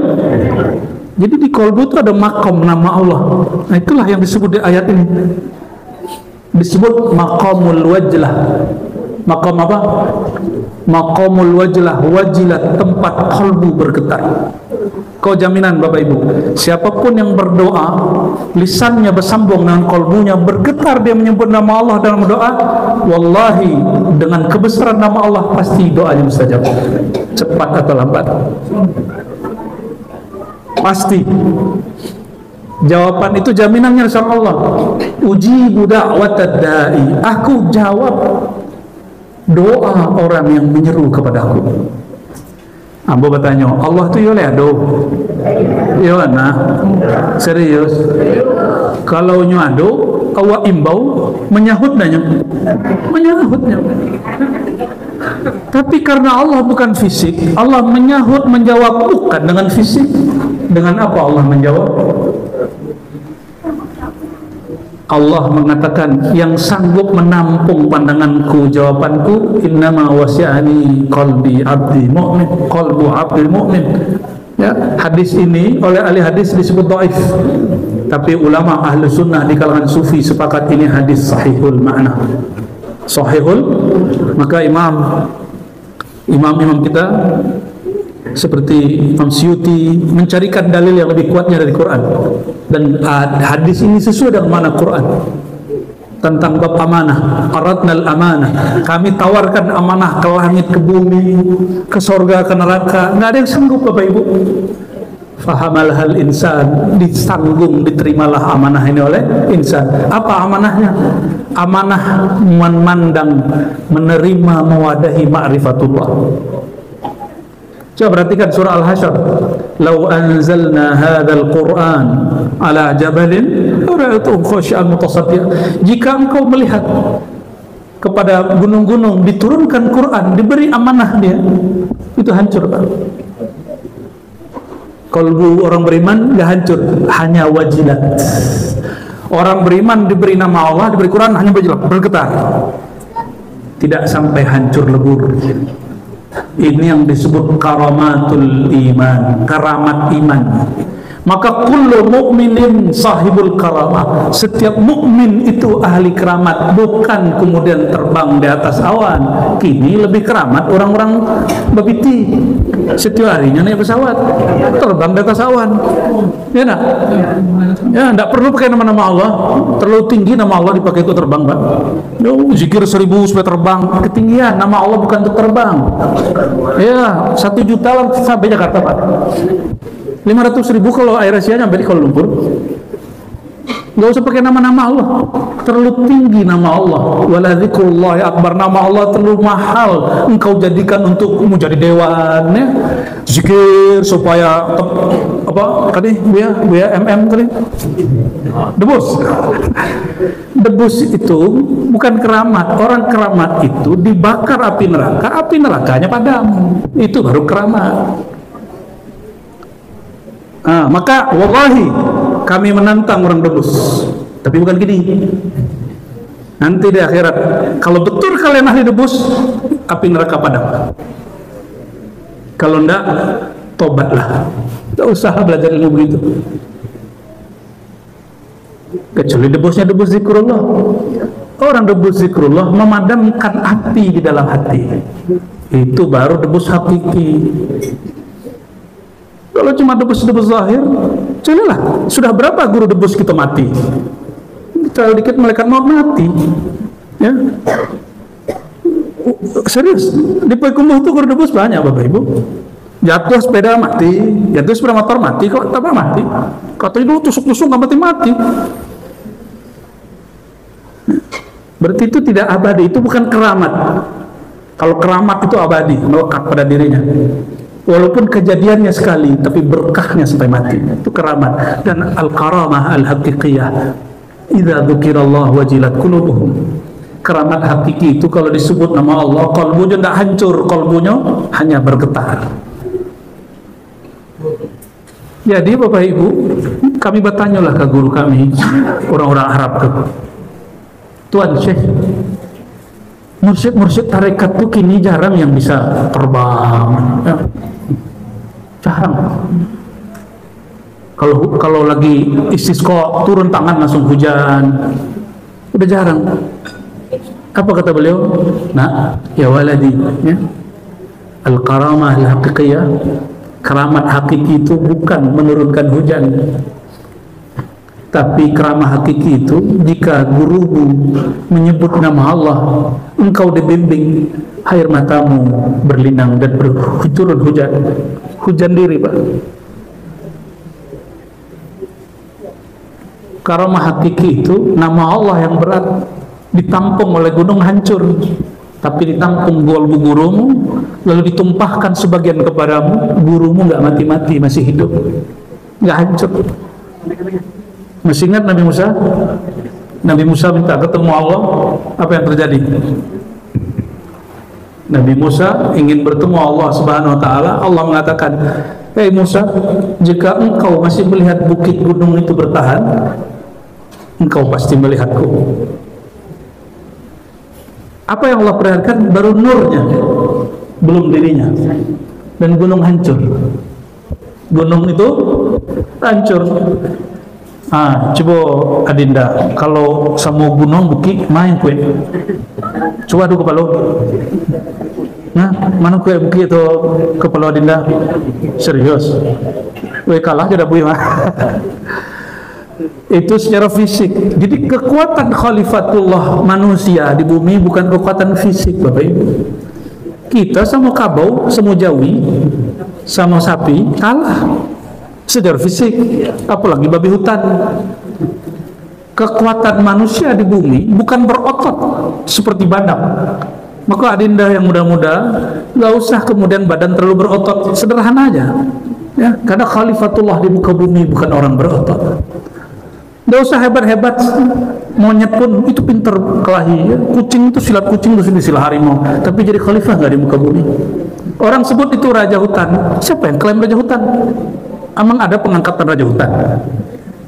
Jadi di qalbu itu ada makom nama Allah. Nah itulah yang disebut di ayat ini, disebut maqamul wajlah. Maqam apa? Maqamul wajlah, wajilat, tempat qalbu bergetar. Kau jaminan Bapak Ibu, siapapun yang berdoa, lisannya bersambung dengan qalbunya, bergetar dia menyebut nama Allah dalam doa, wallahi dengan kebesaran nama Allah pasti doanya mustajab, cepat atau lambat. Pasti. Jawaban itu jaminannya sama Allah. Ujibu da'watad da'i, aku jawab doa orang yang menyeru kepadaku. Ambo bertanya, Allah tu yole ado? Yo nah, serius. Kalau nyu ado, awak imbau menyahutnya. Menyahutnya. Tapi karena Allah bukan fisik, Allah menyahut, menjawab bukan dengan fisik. Dengan apa Allah menjawab? Allah mengatakan, yang sanggup menampung pandanganku, jawabanku, innama wasi'ani qalbi abdi mu'min, qalbu abdi mu'min. Ya, hadis ini oleh ahli hadis disebut dhaif, tapi ulama ahli sunnah di kalangan sufi sepakat ini hadis sahihul makna, sahihul. Maka imam kita seperti Imam Suyuti mencarikan dalil yang lebih kuatnya dari Quran, dan hadis ini sesuai dengan makna Quran tentang bab amanah. Aradnal amanah, kami tawarkan amanah ke langit, ke bumi, ke sorga, ke neraka. Nggak ada yang sanggup Bapak Ibu. fahamalhal insan, disanggung, diterimalah amanah ini oleh insan. Apa amanahnya? Amanah memandang, menerima, mewadahi ma'rifatullah. Coba perhatikan surah Al-Hasyr. Lau anzalna hadzal Qur'an ala jabalin ra'aytuhu khashi'an mutasaddian. Jika engkau melihat kepada gunung-gunung diturunkan Quran, diberi amanah dia, itu hancur, Pak. Kalbu orang beriman gak hancur, hanya wajilat. Orang beriman diberi nama Allah, diberi Quran, hanya bergetar, tidak sampai hancur lebur. Ini yang disebut karamatul iman, karamat iman. Maka kullu mu'minin sahibul karamah. Setiap mukmin itu ahli keramat, bukan kemudian terbang di atas awan. Kini lebih keramat orang-orang babiti. Setiap harinya naik pesawat, terbang di atas awan. Ya enggak? Ya, enggak perlu pakai nama-nama Allah. Terlalu tinggi nama Allah dipakai itu terbang, Pak. Zikir 1000 supaya terbang, ketinggian. Nama Allah bukan untuk terbang. Ya, 1 juta lah sampai Jakarta, Pak. 500.000 kalau Air Asia nyampe di Kuala Lumpur. Gak usah pakai nama-nama Allah, terlalu tinggi nama Allah. Wala dzikrullahi akbar, nama Allah terlalu mahal engkau jadikan untuk menjadi dewan ya. Zikir supaya apa tadi buya tadi debus. Debus itu bukan keramat. Orang keramat itu dibakar api nerakanya padam, itu baru keramat. Maka wallahi kami menantang orang debus, tapi bukan gini. Nanti di akhirat, kalau betul kalian ahli debus, api neraka padam. Kalau enggak, tobatlah. Tidak usah belajar ilmu begitu. Kecuali debusnya debus zikrullah. Orang debus zikrullah memadamkan api di dalam hati. Itu baru debus hakiki. Kalau cuma debus-debus zahir, celilah. Sudah berapa guru debus kita mati? Terlalu dikit malaikat maut mati. Ya, serius. Di Payakumbuh itu guru debus banyak, Bapak Ibu. Jatuh sepeda mati, jatuh sepeda motor mati, kok apa mati? Katanya dulu tusuk-tusuk nggak mati-mati. Berarti itu tidak abadi, itu bukan keramat. Kalau keramat itu abadi, melekat pada dirinya. Walaupun kejadiannya sekali, tapi berkahnya sampai mati. Itu keramat. Dan al-karamah al-haqiqiyah, idza dzukirallah wajilat qulubuhum. Keramat hakiki itu kalau disebut nama Allah, kalbunya tidak hancur, kalbunya hanya bergetar. Jadi Bapak Ibu, kami bertanyalah ke guru kami, orang-orang Arab ke Tuan Syekh, mursyid-mursyid tarekat itu kini jarang yang bisa terbang, ya. Jarang. Kalau lagi istisqa turun tangan langsung hujan, udah jarang. Apa kata beliau? Nah, ya waladi, ya. Al-karamah al-haqiqiyah, keramat hakiki itu bukan menurunkan hujan, tapi keramat hakiki itu jika gurumu menyebut nama Allah, engkau dibimbing, air matamu berlinang dan turun hujan diri, Pak. Karamah hakiki itu nama Allah yang berat, ditampung oleh gunung hancur, tapi ditampung golbu gurumu, lalu ditumpahkan sebagian kepadamu, gurumu nggak mati-mati, masih hidup, nggak hancur. Masih ingat Nabi Musa? Nabi Musa minta ketemu Allah, apa yang terjadi? Nabi Musa ingin bertemu Allah Subhanahu wa taala. Allah mengatakan, "Hei Musa, jika engkau masih melihat bukit gunung itu bertahan, engkau pasti melihatku." Apa yang Allah perlihatkan baru nurnya, belum dirinya. Dan gunung hancur. Gunung itu hancur. Coba Adinda, kalau sama gunung buki main kue. Coba dulu kepala. Nah, mana kue buki itu kepala Adinda? Serius? Kue kalah tidak bui mah. Itu secara fisik. Jadi kekuatan khalifatullah manusia di bumi bukan kekuatan fisik, Bapak Ibu. Kita sama kabau, sama jawi, sama sapi kalah. secara fisik, apalagi babi hutan. Kekuatan manusia di bumi bukan berotot seperti badak. Maka adinda yang muda-muda, nggak usah kemudian badan terlalu berotot, sederhana aja. Ya, karena khalifatullah di muka bumi bukan orang berotot. Nggak usah hebat-hebat. Monyet pun itu pinter kelahi. Ya. Kucing itu silat kucing, itu silat harimau. Tapi jadi khalifah nggak di muka bumi. Orang sebut itu raja hutan. Siapa yang klaim raja hutan? Emang ada pengangkatan raja hutan?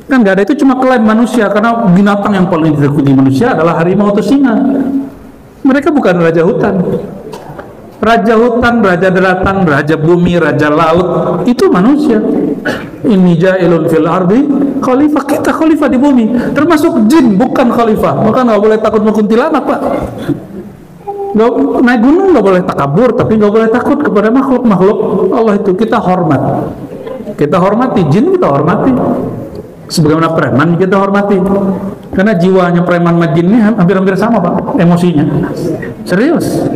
Kan nggak ada, itu cuma klaim manusia, karena binatang yang paling ditakuti manusia adalah harimau atau singa. Mereka bukan raja hutan. Raja hutan, raja daratan, raja bumi, raja laut itu manusia. Inni ja'ilun fil ardi khalifah. Kita khalifah di bumi, termasuk jin bukan khalifah. Maka nggak boleh takut kuntilanak, Pak. Nggak, naik gunung nggak boleh takabur, tapi nggak boleh takut kepada makhluk Allah itu. Kita hormat. Kita hormati jin, kita hormati. Sebagaimana preman kita hormati, karena jiwanya preman sama jin ini hampir-hampir sama, Pak, emosinya. Serius.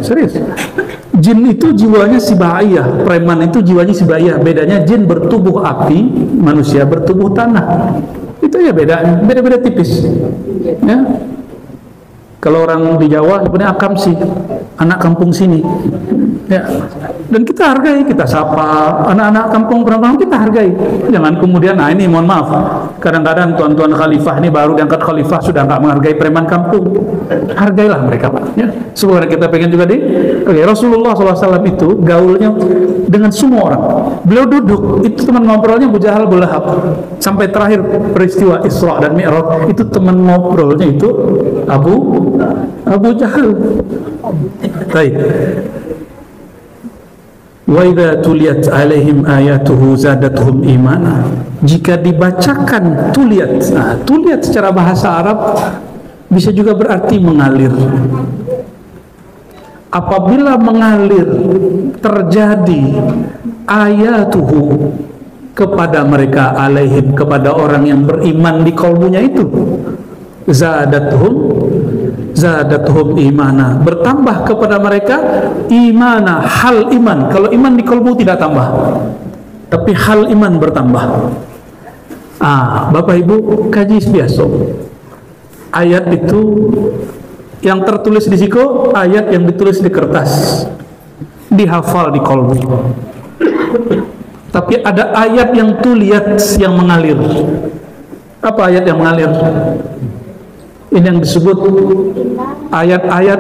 Jin itu jiwanya sibaiyah, preman itu jiwanya sibaiyah. Bedanya jin bertubuh api, manusia bertubuh tanah. Itu ya beda tipis. Ya. Kalau orang di Jawa sebenarnya akam sih, anak kampung sini. Ya. Dan kita hargai, kita sapa anak-anak kampung perempuan, kita hargai. Jangan kemudian, nah ini mohon maaf, kadang-kadang tuan-tuan khalifah ini baru diangkat khalifah sudah nggak menghargai preman kampung. Hargailah mereka, Pak. Ya. Sebenarnya kita pengen juga Rasulullah SAW itu gaulnya dengan semua orang. Beliau duduk, itu teman ngobrolnya Abu Jahal, Abu Lahab. Sampai terakhir peristiwa Isra dan Mi'raj, itu teman ngobrolnya itu Abu Jahal. Baik. Wa idza tuliyat alaihim ayatuhu zadatuhum imana. Jika dibacakan tuliyat. Nah, tuliyat secara bahasa Arab bisa juga berarti mengalir. Apabila mengalir terjadi ayatuhu kepada mereka, alaihim, kepada orang yang beriman di kalbunya itu, zadatuhum imana, bertambah kepada mereka imana, hal iman. Kalau iman di kalbu tidak tambah, tapi hal iman bertambah. Bapak Ibu kaji biasa. Ayat itu yang tertulis di siku, ayat yang ditulis di kertas, dihafal di kalbu. Tapi ada ayat yang tuliyat, yang mengalir. Apa ayat yang mengalir? Ini yang disebut ayat-ayat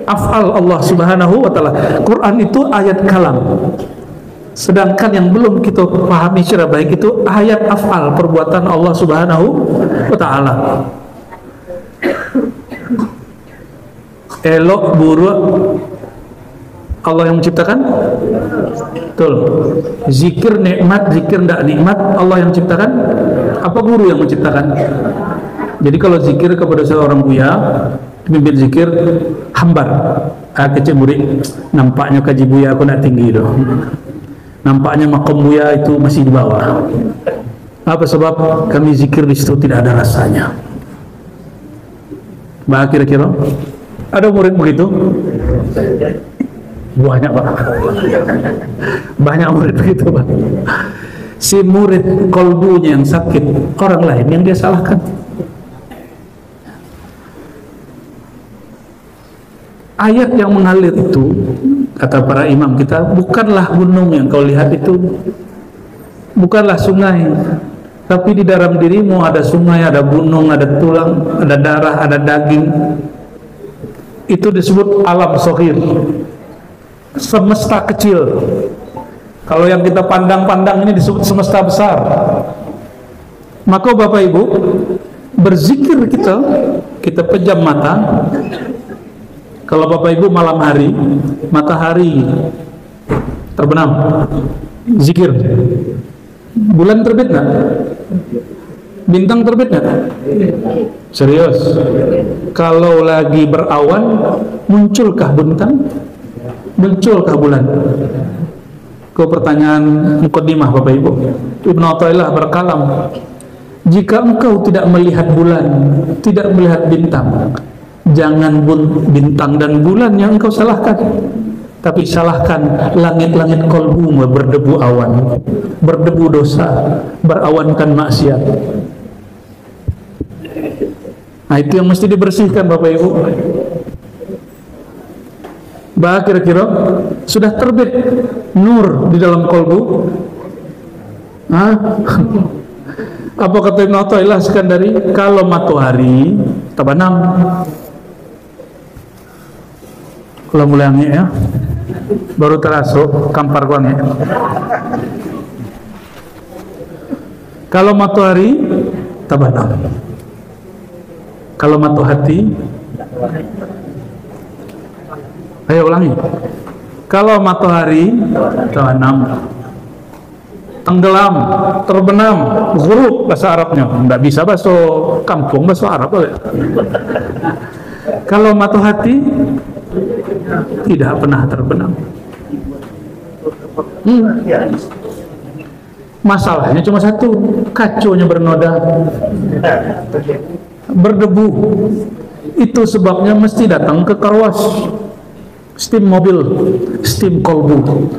af'al Allah Subhanahu wa ta'ala. Quran itu ayat kalam. Sedangkan yang belum kita pahami secara baik itu ayat af'al, perbuatan Allah Subhanahu wa ta'ala. Elok, buruk, Allah yang menciptakan? Betul. Zikir nikmat, zikir tidak nikmat, Allah yang menciptakan? Apa guru yang menciptakan? Jadi kalau zikir kepada seorang buya, pemimpin zikir, hambar. Kecil murid, nampaknya kaji buya aku nak tinggi doh. Nampaknya makom buya itu masih di bawah. Apa sebab? Kami zikir di situ tidak ada rasanya. Bah, kira-kira ada murid begitu? Banyak, Pak. Banyak murid begitu, Pak. Si murid kolbunya yang sakit, orang lain yang dia salahkan. Ayat yang mengalir itu, kata para imam kita, bukanlah gunung yang kau lihat itu, bukanlah sungai, tapi di dalam dirimu ada sungai, ada gunung, ada tulang, ada darah, ada daging. Itu disebut alam sohir, semesta kecil. Kalau yang kita pandang-pandang ini disebut semesta besar. Maka Bapak Ibu, berzikir kita pejam mata. Kalau Bapak Ibu malam hari, matahari terbenam, zikir. Bulan terbit nggak? Bintang terbit nggak? Serius? Kalau lagi berawan, munculkah bintang? Munculkah bulan? Ke pertanyaan mukaddimah Bapak Ibu. Ibnu Athaillah berkalam, jika engkau tidak melihat bulan, tidak melihat bintang, jangan bintang dan bulan yang engkau salahkan, Tapi salahkan langit-langit kolbumu berdebu awan, berdebu dosa, berawankan maksiat. Nah, itu yang mesti dibersihkan Bapak Ibu. Bah, kira-kira sudah terbit nur di dalam kolbu. Apa kata Ibnu Athaillah Iskandari? Kalau matahari tabanam. Kalau mulai angin ya, baru terasuk kampar kuang ya. Kalau matahari tabanam. Kalau matahati, ayo ulangi. Kalau matahari tabanam, tenggelam, terbenam, ghurub bahasa Arabnya. Enggak bisa bahasa kampung, bahasa Arab boleh. Kalau matahati tidak pernah terbenam. Masalahnya cuma satu, kaconya bernoda, berdebu. Itu sebabnya mesti datang ke karwas, steam mobil, steam kolbu.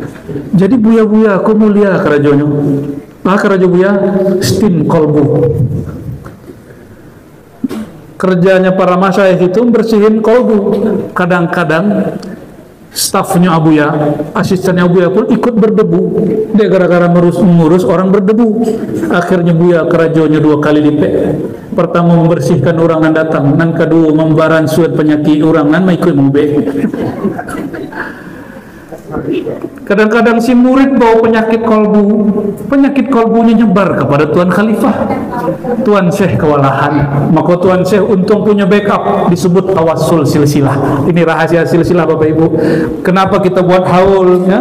Jadi buya-buya aku mulia kerajonya. Kerajo buya steam kolbu. Kerjanya para masyayikh itu bersihin kolbu. Kadang-kadang stafnya Abuya, asistennya Abuya pun ikut berdebu. Dia gara-gara mengurus orang berdebu. Akhirnya Buya kerajonya 2 kali lipat. Pertama membersihkan orang yang datang, dan kedua membaran suat penyakit orang yang ikut mubek. Kadang-kadang si murid bawa penyakit kolbunya nyebar kepada Tuan Khalifah, Tuan Syekh kewalahan. Maka Tuan Syekh untung punya backup, disebut tawassul silsilah. Ini rahasia silsilah Bapak Ibu. Kenapa kita buat haul ya?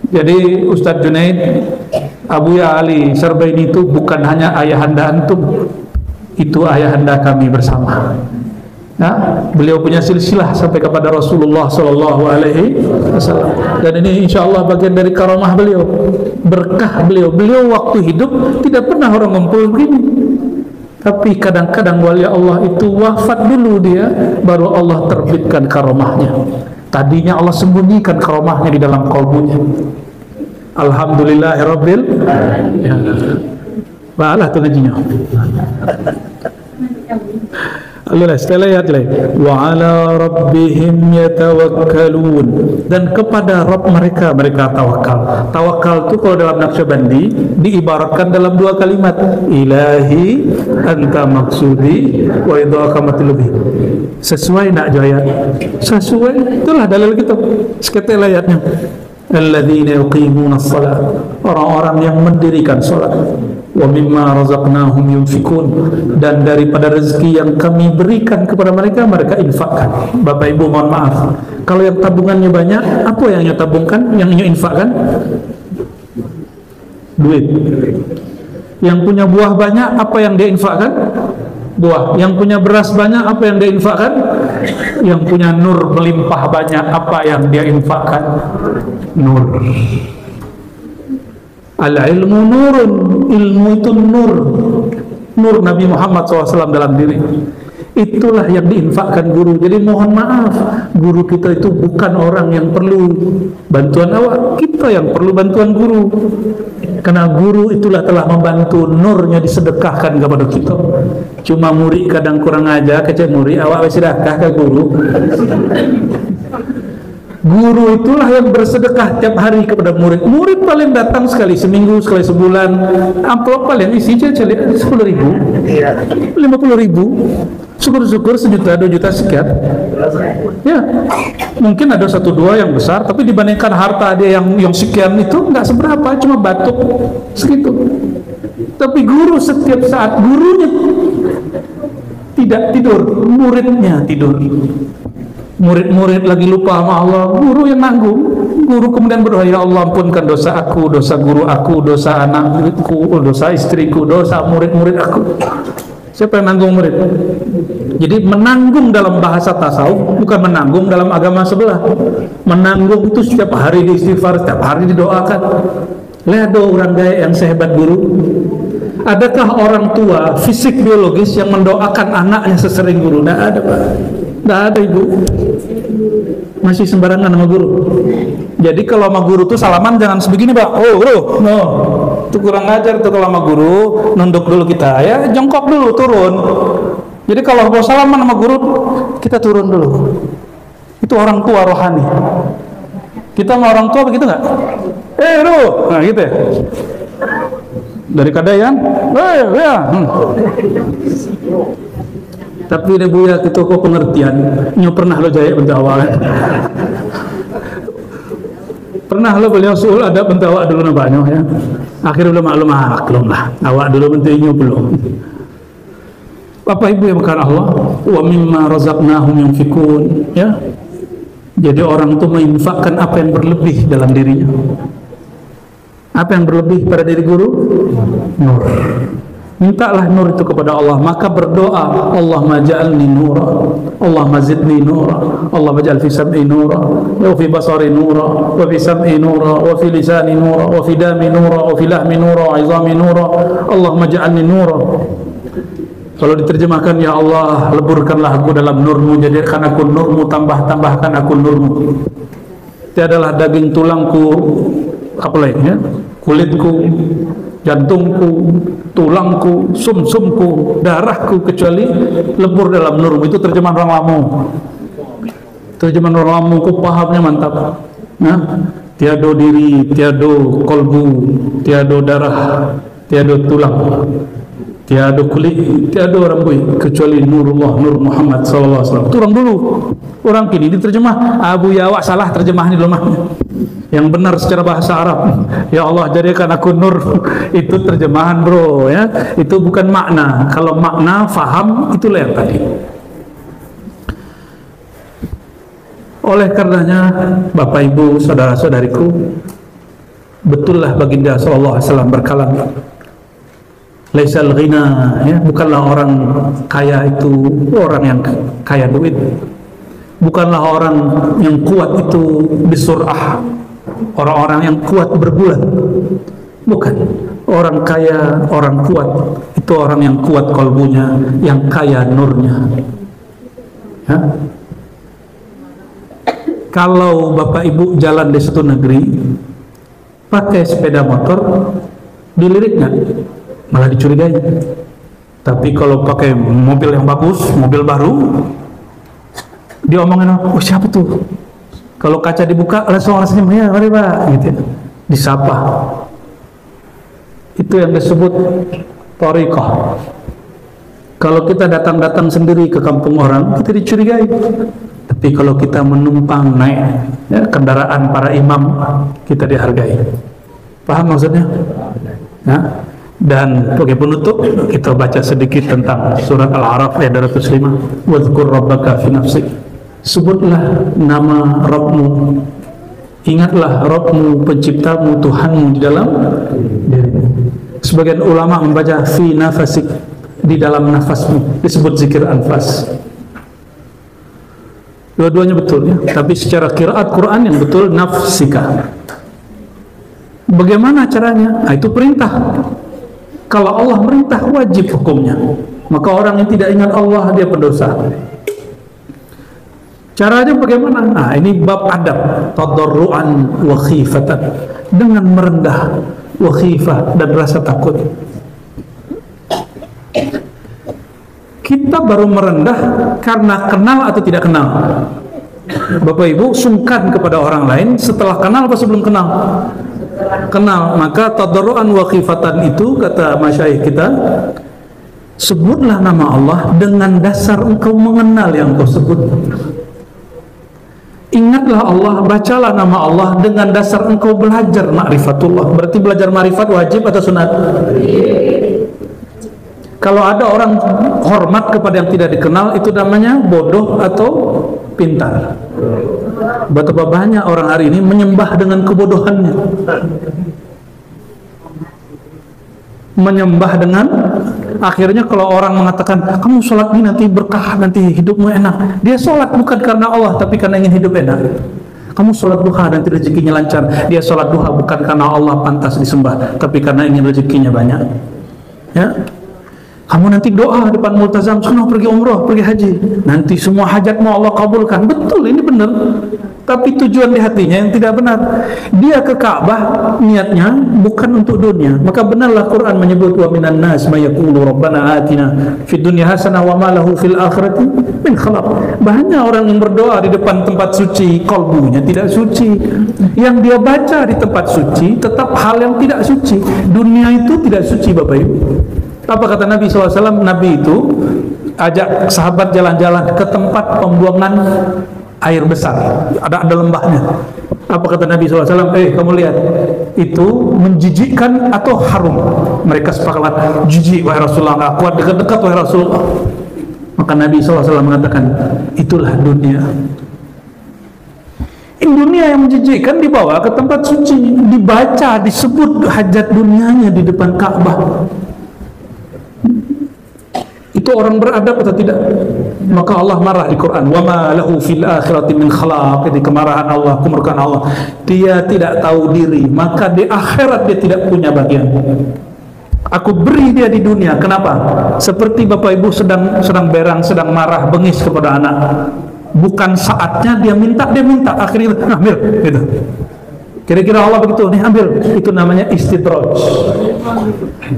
Jadi Ustadz Junaid, Abuya Ali Syarbaini itu bukan hanya ayahanda antum, itu ayahanda kami bersama. Ya, beliau punya silsilah sampai kepada Rasulullah Sallallahu Alaihi Wasallam. Dan ini insya Allah bagian dari karamah beliau, berkah beliau. Beliau waktu hidup tidak pernah orang ngumpul begini. Tapi kadang-kadang wali Allah itu wafat dulu dia, baru Allah terbitkan karamahnya. Tadinya Allah sembunyikan karamahnya di dalam kalbunya. Alhamdulillahirabbil alamin. Balah tu najinya. Allah setelah ayat lain, wa ala rabbihim yatawakkalun, dan kepada Rabb mereka tawakal. Tawakal itu kalau dalam Naqsyabandi diibaratkan dalam 2 kalimat, ilahi anta maksudi wa idhaka matlubi. Sesuai nak ayat? Sesuai, itulah dalil kita. Seketel ayatnya. Alladzina yuqimuna shalah, orang-orang yang mendirikan salat. Wa mimma razaqnahum yunfikun, dan daripada rezeki yang kami berikan kepada mereka, mereka infakkan. Bapak Ibu mohon maaf, kalau yang tabungannya banyak, apa yang tabungkan, yang infakkan? Duit. Yang punya buah banyak, apa yang dia infakkan? Buah. Yang punya beras banyak, apa yang dia infakkan? Yang punya nur melimpah banyak, apa yang dia infakkan? Nur. Al-ilmu nurun, ilmu itu nur, nur Nabi Muhammad SAW dalam diri. Itulah yang diinfakkan guru. Jadi mohon maaf, guru kita itu bukan orang yang perlu bantuan awak, kita yang perlu bantuan guru. Karena guru itulah telah membantu, nurnya disedekahkan kepada kita. Cuma murid kadang kurang aja, kecil murid awak sedekah ke guru. Guru itulah yang bersedekah tiap hari kepada murid. Murid paling datang sekali seminggu, sekali sebulan. Amplop paling isi aja 10.000, 50.000. Syukur-syukur 1 juta, 2 juta sekian. Ya, mungkin ada 1-2 yang besar, tapi dibandingkan harta dia yang sekian itu nggak seberapa, cuma batuk segitu. Tapi guru setiap saat, gurunya tidak tidur, muridnya tidur. Murid-murid lagi lupa sama Allah, guru yang nanggung. Guru kemudian berdoa, ya Allah ampunkan dosa aku, dosa guru aku, dosa anak muridku, dosa istriku, dosa murid-murid aku. Siapa yang nanggung murid? Jadi menanggung dalam bahasa tasawuf bukan menanggung dalam agama sebelah. Menanggung itu setiap hari diistighfar, setiap hari didoakan. Lihat orang gaya yang sehebat guru. Adakah orang tua fisik biologis yang mendoakan anaknya sesering guru? Tidak ada, Pak. Tidak ada, Ibu. masih sembarangan sama guru. Jadi kalau sama guru tuh salaman jangan sebegini Pak. Oh guru, no, itu kurang ajar tuh kalau sama guru. Nunduk dulu kita, ya jongkok dulu, turun. Jadi kalau mau salaman sama guru, kita turun dulu. Itu orang tua rohani. Kita sama orang tua begitu nggak? Guru, nah gitu ya. Dari kadayan, ya. Tapi deh Buya itu kok pengertian. Nyo pernah lo jaya bentawa. Pernah lo beliau suul ada bentawa dulu nampaknya ya. Akhirnya belum maklum lah. Awak dulu bentinyo belum. Bapak Ibu yang berkah Allah, wa mimma razaqnahum yunfikun, ya. Jadi orang itu menginfakkan apa yang berlebih dalam dirinya. Apa yang berlebih pada diri guru? Nur. Mintalah nur itu kepada Allah, maka berdoa, Allahumma ja'alni nura, Allahumma zidni nura, Allahumma ja'al fi sam'i nura, wa fi basari nura, wa fi sam'i nura, wa fi lisani nura, wa fi dami nura, wa fi lahmi nura, wa izami nura, Allahumma ja'alni nura. Kalau diterjemahkan, ya Allah, leburkanlah aku dalam nurmu, jadikan aku nurmu, tambahkan aku nurmu. Tiadalah daging tulangku, apa lagi ya? Kulitku, jantungku, tulangku, sumsumku, darahku, kecuali lebur dalam nurmu. Itu terjemahan orang Lamu. Terjemahan orang Lamu, ku pahamnya mantap. Nah, tiado diri, tiado kolbu, tiado darah, tiado tulang, tiada kulit, tiada rambut kecuali nurullah, nur Muhammad SAW. Itu orang dulu. Orang kini diterjemah Abu Yawa salah terjemahan di lemah. Yang benar secara bahasa Arab, ya Allah jadikan aku nur. Itu terjemahan bro ya. Itu bukan makna. Kalau makna faham itulah yang tadi. Oleh karenanya Bapak Ibu saudara-saudariku, betullah baginda sallallahu alaihi wasallam berkalam, laisal ghina, ya, bukanlah orang kaya itu orang yang kaya duit, bukanlah orang yang kuat itu bisur'ah, orang-orang yang kuat berbulan, bukan. Orang kaya, orang kuat itu orang yang kuat kolbunya, yang kaya nurnya, ya. Kalau Bapak Ibu jalan di suatu negeri pakai sepeda motor, dilirik nggak? Malah dicurigai. Tapi kalau pakai mobil yang bagus, mobil baru, diomongin, oh siapa tuh? Kalau kaca dibuka langsung orang senyum, ya mari Pak, gitu ya. Disapa. Itu yang disebut thariqah. Kalau kita datang-datang sendiri ke kampung orang, kita dicurigai. Tapi kalau kita menumpang naik ya, kendaraan para imam, kita dihargai. Paham maksudnya? Ya? Dan sebagai penutup kita baca sedikit tentang surat Al-A'raf ayat 205. Wadhkur rabbaka fi nafsik. Sebutlah nama Rabbmu. Ingatlah Rabbmu, penciptamu, Tuhanmu di dalam dirimu. Sebagian ulama membaca fi nafasik, di dalam nafasmu, disebut zikir anfas. Dua-duanya betul ya, tapi secara qiraat Quran yang betul nafsika. Bagaimana caranya? Nah, itu perintah. Kalau Allah merintah wajib hukumnya. Maka orang yang tidak ingat Allah dia pendosa. Caranya bagaimana? Nah, ini bab adab, tadarruan wa khifatan, dengan merendah, wa khifah, dan rasa takut. Kita baru merendah karena kenal atau tidak kenal. Bapak Ibu sungkan kepada orang lain setelah kenal apa sebelum kenal? Kenal. Maka tadarruan wa khifatan itu kata masyayikh kita, sebutlah nama Allah dengan dasar engkau mengenal yang kau sebut. Ingatlah Allah, bacalah nama Allah dengan dasar engkau belajar ma'rifatullah. Berarti belajar ma'rifat wajib atau sunat? Kalau ada orang hormat kepada yang tidak dikenal, itu namanya bodoh atau pintar. Betapa banyak orang hari ini menyembah dengan kebodohannya. Menyembah dengan, akhirnya kalau orang mengatakan kamu sholat ini nanti berkah, nanti hidupmu enak, dia sholat bukan karena Allah tapi karena ingin hidup enak. Kamu sholat duha nanti rezekinya lancar, dia sholat duha bukan karena Allah pantas disembah tapi karena ingin rezekinya banyak. Ya, kamu nanti doa depan multazam, sono pergi umroh, pergi haji, nanti semua hajatmu Allah kabulkan. Betul, ini benar. tapi tujuan di hatinya yang tidak benar. Dia ke Ka'bah niatnya bukan untuk dunia. Maka benarlah Quran menyebut wa minan nas may yaqulu rabbana atina fid dunya hasanah wa ma lahu fil akhirati min khalaq. Banyak orang yang berdoa di depan tempat suci, kalbunya tidak suci. Yang dia baca di tempat suci tetap hal yang tidak suci. Dunia itu tidak suci, Bapak Ibu. Apa kata Nabi SAW? Nabi itu ajak sahabat jalan-jalan ke tempat pembuangan air besar, ada lembahnya. Apa kata Nabi SAW? Kamu lihat, itu menjijikkan atau harum? Mereka sepakat, jijik wahai Rasulullah, nggak kuat dekat-dekat wahai Rasulullah. Maka Nabi SAW mengatakan, itulah dunia. Dunia yang menjijikkan dibawa ke tempat suci, dibaca, disebut hajat dunianya di depan Ka'bah. Itu orang beradab atau tidak? Maka Allah marah di Quran, wa ma lahu fil akhirati min khalaq. Ini kemarahan Allah, kemurkaan Allah. Dia tidak tahu diri, maka di akhirat dia tidak punya bagian. Aku beri dia di dunia. Kenapa? Seperti Bapak Ibu sedang berang, sedang marah, bengis kepada anak. Bukan saatnya dia minta, akhirnya ambil gitu. Kira-kira Allah begitu, nih ambil. Itu namanya istidraj.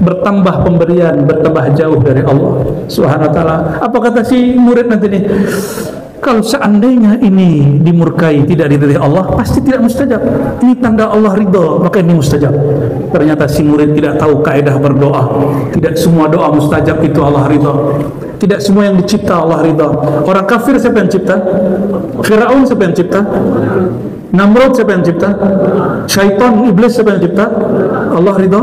Bertambah pemberian, bertambah jauh dari Allah Subhanahu wa ta'ala. Apa kata si murid nanti nih? Kalau seandainya ini dimurkai, tidak diridhai Allah, pasti tidak mustajab. Ini tanda Allah ridho, maka ini mustajab. Ternyata si murid tidak tahu kaidah berdoa. Tidak semua doa mustajab itu Allah ridho. Tidak semua yang dicipta Allah ridho. Orang kafir siapa yang cipta? Firaun siapa yang cipta? Namrud siapa yang cipta? Syaitan, iblis siapa yang cipta? Allah ridho.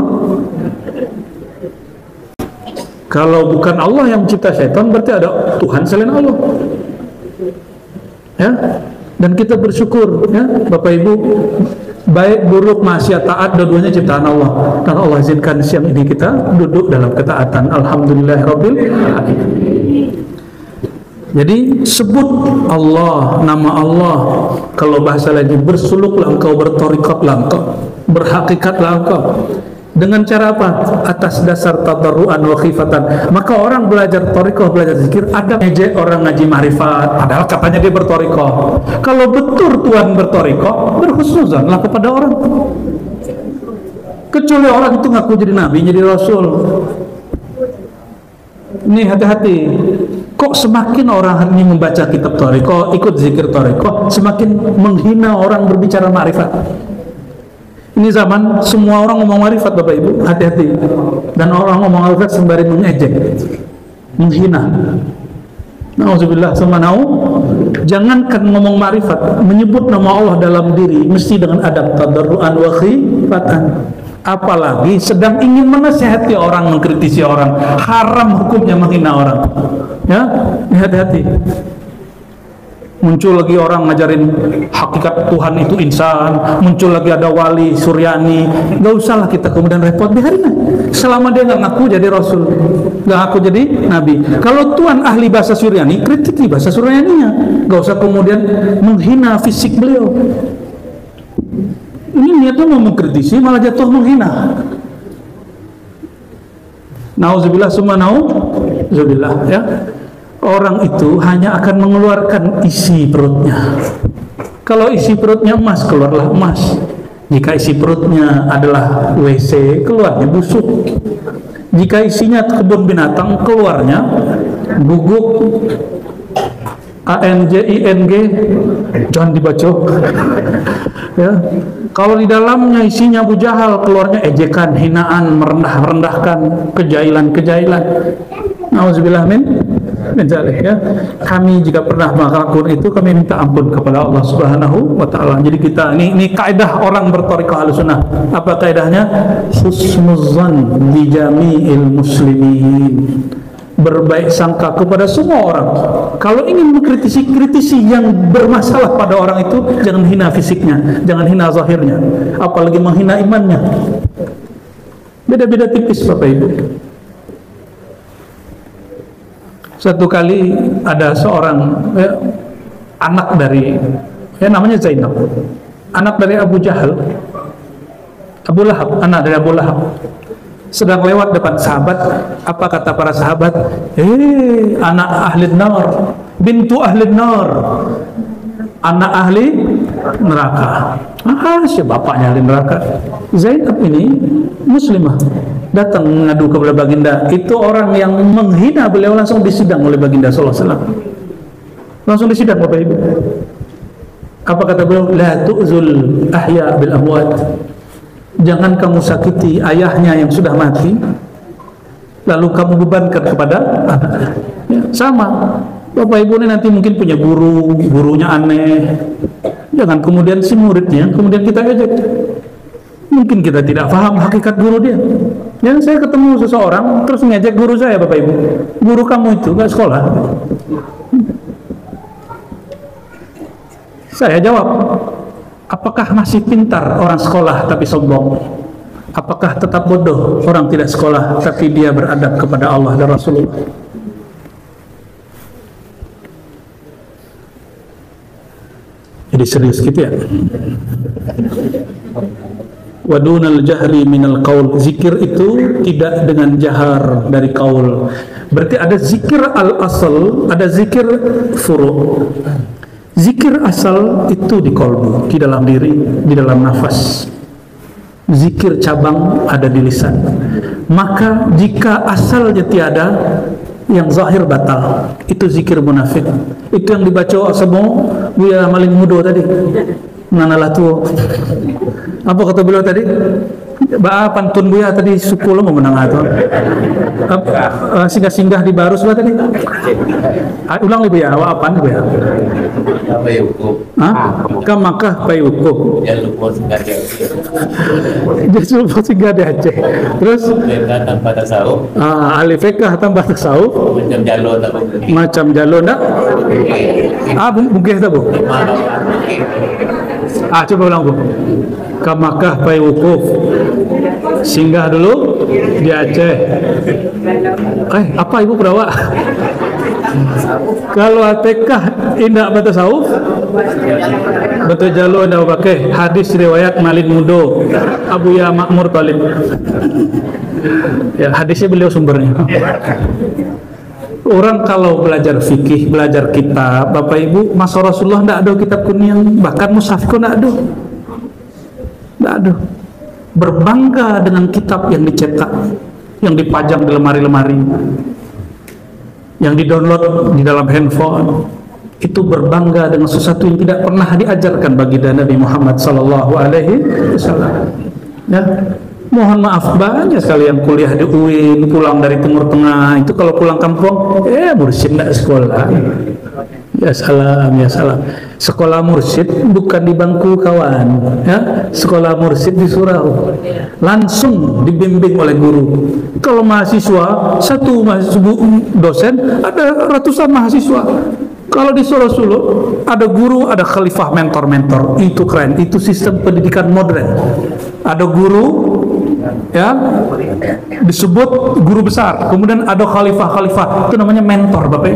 Kalau bukan Allah yang mencipta syaitan, berarti ada Tuhan selain Allah. Ya, dan kita bersyukur, ya, Bapak Ibu, baik buruk maksiat taat dua-duanya ciptaan Allah. Dan Allah izinkan siang ini kita duduk dalam ketaatan. Alhamdulillahirabbil alamin. Jadi sebut Allah, nama Allah. Kalau bahasa lain, bersuluklah engkau, bertorikatlah engkau, berhakikatlah engkau. Dengan cara apa? Atas dasar tadarruan wa khifatan. Maka orang belajar torikoh, belajar zikir, ada ngejek orang ngaji ma'rifat, padahal katanya dia bertorikoh. Kalau betul Tuhan bertorikoh, berhusnuzanlah kepada orang. Kecuali orang itu ngaku jadi nabi, jadi rasul. Ini hati-hati. Kok semakin orang hari ini membaca kitab torikoh, ikut zikir torikoh, semakin menghina orang berbicara ma'rifat. Ini zaman semua orang ngomong marifat, Bapak Ibu, hati-hati. Dan orang ngomong marifat sembari mengejek, menghina. Nauzubillah, jangankan ngomong marifat, menyebut nama Allah dalam diri mesti dengan adab tadarruan wa khifatan. Apalagi sedang ingin menasihati orang, mengkritisi orang, haram hukumnya menghina orang. Ya, hati-hati. Muncul lagi orang ngajarin hakikat Tuhan itu insan, muncul lagi ada wali Suryani. Gak usahlah kita kemudian repot, biarin. Selama dia nggak ngaku jadi rasul, nggak ngaku jadi nabi. Kalau Tuhan ahli bahasa Suryani, kritiki bahasa Suryaninya. Gak usah kemudian menghina fisik beliau. Ini niatnya mau mengkritisi, malah jatuh menghina. Nauzubillah summa nauzubillah, ya. Orang itu hanya akan mengeluarkan isi perutnya. Kalau isi perutnya emas, keluarlah emas. Jika isi perutnya adalah WC, keluarnya busuk. Jika isinya kebun binatang, keluarnya guguk. ANJING, jangan dibaca. Ya. Kalau di dalamnya isinya Abu Jahal, keluarnya ejekan, hinaan, merendah-rendahkan, kejailan-kejailan. Nauzubillah min zalik, ya. Kami jika pernah melakukan itu, kami minta ampun kepada Allah Subhanahu wa ta'ala. Jadi kita ini kaidah orang berthariqah Ahlussunnah. Apa kaidahnya? Husnuzzan bi jami'il muslimin. Berbaik sangka kepada semua orang. Kalau ingin mengkritisi yang bermasalah pada orang itu, jangan hina fisiknya, jangan hina zahirnya, apalagi menghina imannya. Beda-beda tipis, Bapak Ibu. Suatu kali ada seorang anak dari namanya Zainab, anak dari Abu Jahal, Abu Lahab, anak dari Abu Lahab, sedang lewat depan sahabat. Apa kata para sahabat? Anak ahli nar, bintu ahli nar, anak ahli neraka. Siapa bapaknya ahli neraka? Zainab ini muslimah, datang mengadu kepada baginda. Itu orang yang menghina beliau langsung disidang oleh baginda sallallahu alaihi wasallam. Langsung disidang Bapak Ibu. Apa kata beliau? La tu'zul ahya bil amwat. Jangan kamu sakiti ayahnya yang sudah mati, lalu kamu bebankan kepada anak. Ya, sama. Bapak Ibu ini nanti mungkin punya guru, gurunya aneh. Jangan kemudian si muridnya, kemudian kita ejek. Mungkin kita tidak paham hakikat guru dia. Yang saya ketemu seseorang terus ngejek guru saya, Bapak Ibu. Guru kamu itu gak sekolah. Saya jawab, apakah masih pintar orang sekolah tapi sombong? Apakah tetap bodoh orang tidak sekolah tapi dia beradab kepada Allah dan Rasulullah? Jadi serius gitu ya. Wadunal jahri minal qaul. Zikir itu tidak dengan jahar dari qaul. Berarti ada zikir al-asal, ada zikir furu'. Zikir asal itu di qalbu, di dalam diri, di dalam nafas. Zikir cabang ada di lisan. Maka jika asalnya tiada, yang zahir batal. Itu zikir munafik. Itu yang dibaca semua Buya Maling Mudo tadi. Nanalah tuh. Apa kata beliau tadi? Ba pantun Buya tadi suku lo mau menang atau singgah-singgah di Barus ba tadi? Ulang lebih ya, apa apaan Buya? Kamakah payukup. Jadi singgah di Aceh. Terus tanpa tasawuf. Alifekah tanpa tasawuf. Macam jalur nak? Mungkin tak bu? Coba ulang bu. Kamakah payukup. Singgah dulu di Aceh. Apa ibu perawak? Kalau atekah indah batasawuf, betul jalur anda pakai hadis riwayat Malik Mudo Abu Ya Makmur Talib. Ya, hadisnya beliau sumbernya. Orang kalau belajar fikih, belajar kitab, Bapak Ibu, masa Rasulullah tidak ada kitab kuning, bahkan mushaf pun tidak ada. Tidak ada. Berbangga dengan kitab yang dicetak, yang dipajang di lemari-lemari, yang di-download di dalam handphone. Itu berbangga dengan sesuatu yang tidak pernah diajarkan baginda Nabi Muhammad sallallahu alaihi wasallam. Ya. Mohon maaf, banyak sekali yang kuliah di UIN, pulang dari Timur Tengah, itu kalau pulang kampung, mursyid tidak sekolah. Ya salam, ya salam. Sekolah mursyid bukan di bangku kawan, ya. Sekolah mursyid di surau, langsung dibimbing oleh guru. Kalau mahasiswa, satu mahasiswa dosen, ada ratusan mahasiswa. Kalau di Solo, ada guru, ada khalifah, mentor-mentor. Itu keren, itu sistem pendidikan modern. Ada guru, ya, disebut guru besar. Kemudian ada khalifah-khalifah, itu namanya mentor, Bapak.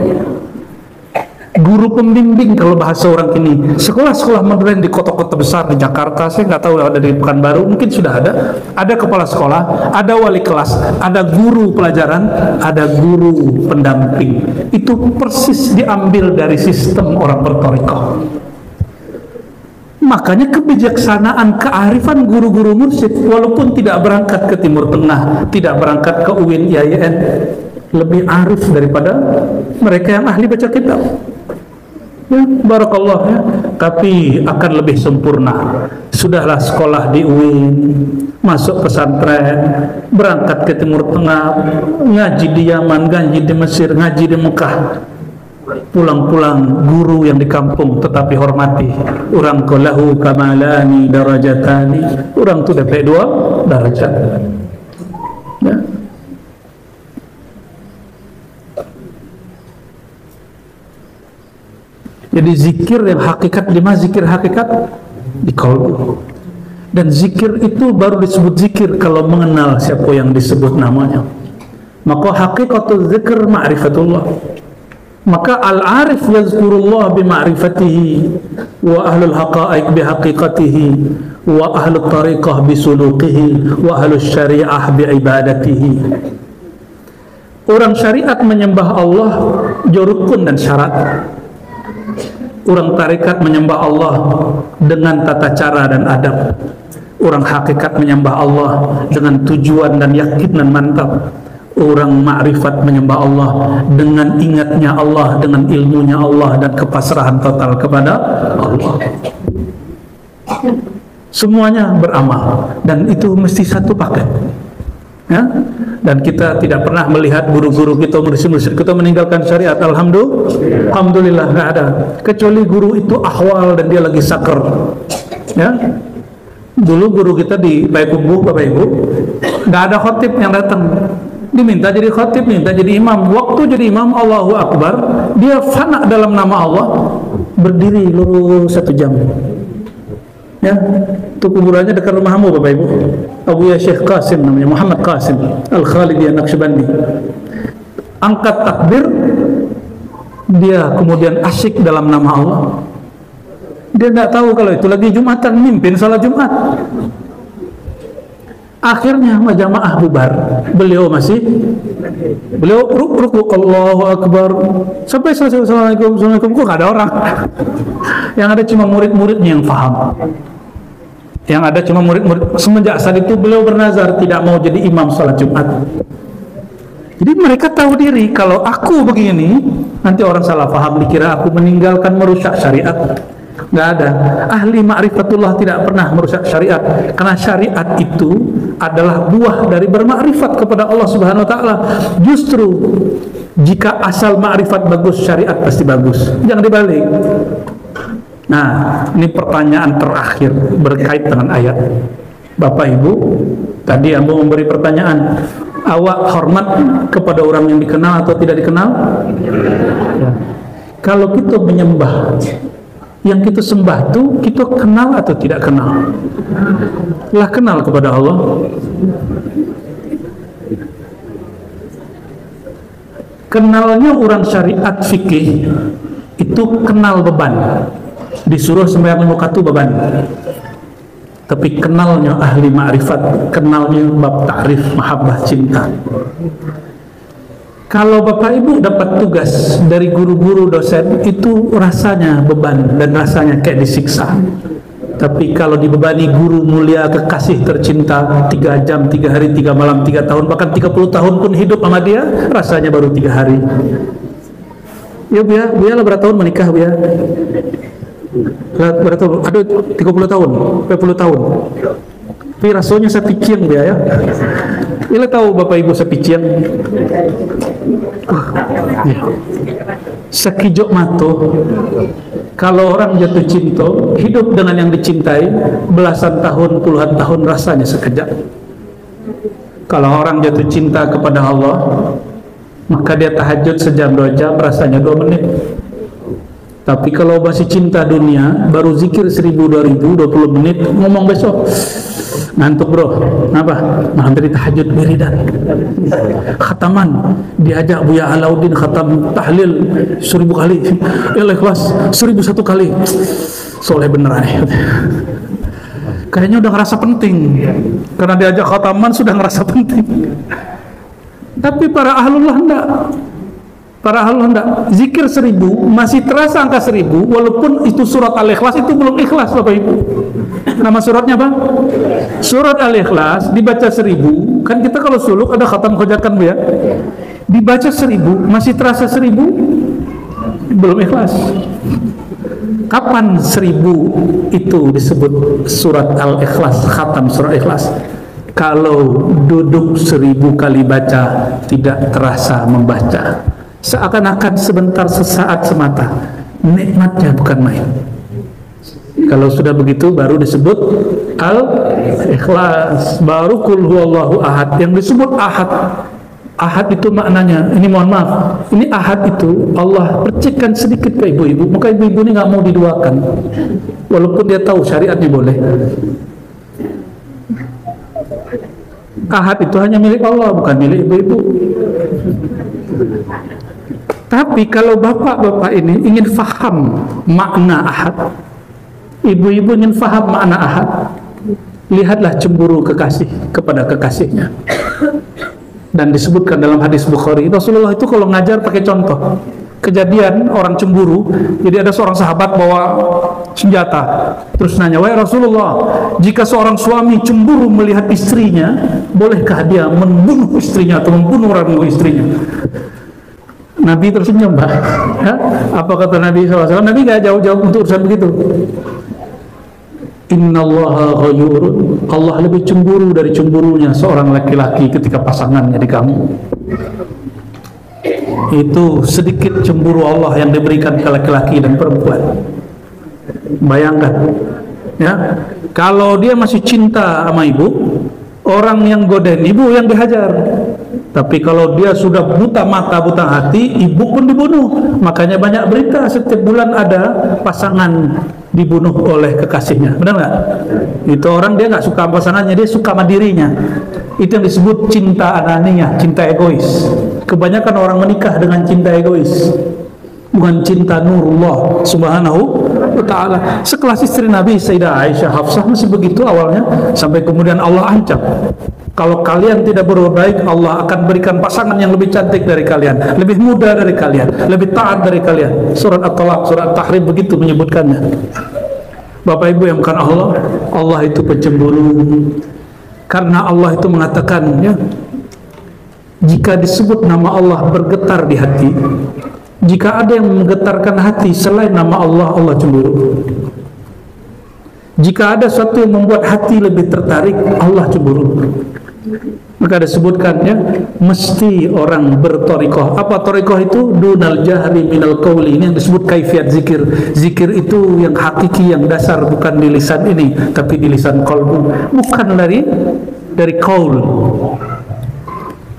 Guru pembimbing kalau bahasa orang kini. Sekolah-sekolah modern di kota-kota besar di Jakarta, saya nggak tahu ada di Pekanbaru, mungkin sudah ada. Ada kepala sekolah, ada wali kelas, ada guru pelajaran, ada guru pendamping. Itu persis diambil dari sistem orang berthariqah. Makanya kebijaksanaan, kearifan guru-guru mursyid, walaupun tidak berangkat ke Timur Tengah, tidak berangkat ke UIN, IAIN, lebih arif daripada mereka yang ahli baca kitab. Ya, barakallah, ya. Tapi akan lebih sempurna. Sudahlah sekolah di UIN, masuk pesantren, berangkat ke Timur Tengah, ngaji di Yaman, ngaji di Mesir, ngaji di Mekah. Pulang-pulang guru yang di kampung tetapi hormati. Orang kolahu kamalani darajatani. Orang tu dapat 2 darajat. Ya. Jadi zikir yang hakikat, di mana zikir hakikat? Di qalbu. Dan zikir itu baru disebut zikir kalau mengenal siapa yang disebut namanya. Maka hakikatul zikr ma'rifatullah. Maka al-arif yazkurullah bima'rifatihi, wa ahlul haqa'iq bihaqiqatihi, wa ahlul tariqah bisuluqihi, wa ahlul syari'ah biibadatihi. Orang syariat menyembah Allah, rukun dan syarat. Orang tarekat menyembah Allah dengan tata cara dan adab. Orang hakikat menyembah Allah dengan tujuan dan yakinan mantap. Orang makrifat menyembah Allah dengan ingatnya Allah, dengan ilmunya Allah, dan kepasrahan total kepada Allah. Semuanya beramal, dan itu mesti satu paket, ya? Dan kita tidak pernah melihat guru-guru kita, murid-murid kita meninggalkan syariat. Alhamdulillah, nggak ada. Kecuali guru itu ahwal dan dia lagi saker, ya. Dulu guru kita di Payakumbuh, Bapak Ibu, nggak ada khotib yang datang. Diminta jadi khotib, minta jadi imam. Waktu jadi imam, Allahu Akbar, dia fana dalam nama Allah, berdiri lurus 1 jam. Ya, itu kuburannya dekat rumahmu, Bapak Ibu. Abu Ya Syekh Qasim namanya, Muhammad Qasim Al-Khalidi An-Naqsyabandi. Angkat takbir, dia kemudian asyik dalam nama Allah. Dia tidak tahu kalau itu lagi Jumatan, mimpin salat Jumat. Akhirnya jamaah bubar. Beliau ruku Allahu Akbar sampai selesai. Assalamualaikum, kok nggak ada orang. Yang ada cuma murid-muridnya yang paham. Yang ada cuma murid-murid. Semenjak saat itu beliau bernazar tidak mau jadi imam salat Jumat. Jadi mereka tahu diri, kalau aku begini nanti orang salah paham, dikira aku meninggalkan merusak syariat. Nggak ada. Ahli ma'rifatullah tidak pernah merusak syariat, karena syariat itu adalah buah dari bermakrifat kepada Allah Subhanahu wa taala. Justru jika asal ma'rifat bagus, syariat pasti bagus. Jangan dibalik. Nah, ini pertanyaan terakhir berkait dengan ayat. Bapak Ibu, tadi Ambo memberi pertanyaan, awak hormat kepada orang yang dikenal atau tidak dikenal? Ya. Kalau kita menyembah, yang kita sembah itu kita kenal atau tidak kenal? Lah kenal kepada Allah. Kenalnya orang syariat fikih itu kenal beban. Disuruh sembahyang 5 waktu beban. Tapi kenalnya ahli ma'rifat, kenalnya bab ta'rif, mahabbah, cinta. Kalau Bapak Ibu dapat tugas dari guru-guru dosen, itu rasanya beban dan rasanya kayak disiksa. Tapi kalau dibebani guru mulia kekasih tercinta 3 jam, 3 hari, 3 malam, 3 tahun, bahkan 30 tahun pun hidup sama dia, rasanya baru 3 hari. Ya Buya lah berapa tahun menikah Buya? Berapa tahun? Aduh, 30 tahun, 40 tahun. Tapi rasanya sepician dia ya. Ila tahu Bapak Ibu sepician. Ya. Sekijok mato. Kalau orang jatuh cinta, hidup dengan yang dicintai belasan tahun, puluhan tahun, rasanya sekejap. Kalau orang jatuh cinta kepada Allah, maka dia tahajud sejam 2 jam, rasanya 2 menit. Tapi kalau masih cinta dunia, baru zikir 1000, 2000, 20 menit, ngomong besok ngantuk bro, kenapa? Malam tadi tahajud wiridan, khataman, diajak Buya Alauddin khatam tahlil 1000 kali, Ikhlas 1001 kali, soleh beneran. Kayaknya udah ngerasa penting, karena diajak khataman sudah ngerasa penting. Tapi para ahlullah enggak. Para ahlullah enggak. Zikir 1000 masih terasa angka 1000, walaupun itu surat Al-Ikhlas itu belum ikhlas Bapak Ibu. Nama suratnya apa? Surat Al-Ikhlas dibaca 1000. Kan kita kalau suluk ada khatam khojakan Bu ya. Dibaca 1000 masih terasa 1000, belum ikhlas. Kapan 1000 itu disebut surat Al-Ikhlas, khatam surat Ikhlas? Kalau duduk 1000 kali baca tidak terasa membaca, seakan-akan sebentar, sesaat semata. Nikmatnya bukan main. Kalau sudah begitu baru disebut Al-Ikhlas, baru Qul huwallahu ahad. Yang disebut ahad, ahad itu maknanya, ini mohon maaf, ini ahad itu Allah percikkan sedikit ke ibu-ibu, maka ibu-ibu ini nggak mau diduakan, walaupun dia tahu syariatnya boleh. Ahad itu hanya milik Allah, bukan milik ibu-ibu. Tapi kalau bapak-bapak ini ingin faham makna ahad, ibu-ibu ingin faham makna ahad, lihatlah cemburu kekasih kepada kekasihnya. Dan disebutkan dalam hadis Bukhari, Rasulullah itu kalau ngajar pakai contoh. kejadian orang cemburu. Jadi ada seorang sahabat bawa senjata, terus nanya, wahai Rasulullah, jika seorang suami cemburu melihat istrinya, bolehkah dia membunuh istrinya atau membunuh orang istrinya? Nabi tersenyum, Pak. Ya? Apa kata Nabi SAW? Nabi gak jauh-jauh untuk urusan begitu. Innallaha ghayurun, Allah lebih cemburu dari cemburunya seorang laki-laki ketika pasangannya di kamu. Itu sedikit cemburu Allah yang diberikan ke laki-laki dan perempuan. Bayangkan, ya, kalau dia masih cinta sama ibu, orang yang godain ibu yang dihajar. Tapi kalau dia sudah buta mata, buta hati, ibu pun dibunuh. Makanya banyak berita setiap bulan ada pasangan dibunuh oleh kekasihnya. Benar nggak? Itu orang dia nggak suka pasangannya, dia suka sama dirinya. Itu yang disebut cinta ananiyah, cinta egois. Kebanyakan orang menikah dengan cinta egois, bukan cinta nurullah subhanahu wa ta'ala. Sekelas istri Nabi Sayyidah Aisyah Hafsah masih begitu awalnya, sampai kemudian Allah ancam, kalau kalian tidak berbuat baik, Allah akan berikan pasangan yang lebih cantik dari kalian, lebih muda dari kalian, lebih taat dari kalian. Surat At-Talaq, surat At-Tahrim begitu menyebutkannya. Bapak Ibu yang bukan Allah, Allah itu pencemburu. Karena Allah itu mengatakan, ya, jika disebut nama Allah bergetar di hati. Jika ada yang menggetarkan hati selain nama Allah, Allah cemburu. Jika ada sesuatu yang membuat hati lebih tertarik, Allah cemburu. Maka disebutkan, ya, mesti orang bertorikoh. Apa torikoh itu? Dunal jahri minal qawli. Ini yang disebut kaifiat zikir. Zikir itu yang hakiki, yang dasar, bukan di lisan ini, tapi di lisan qalbu. Bukan dari qaul.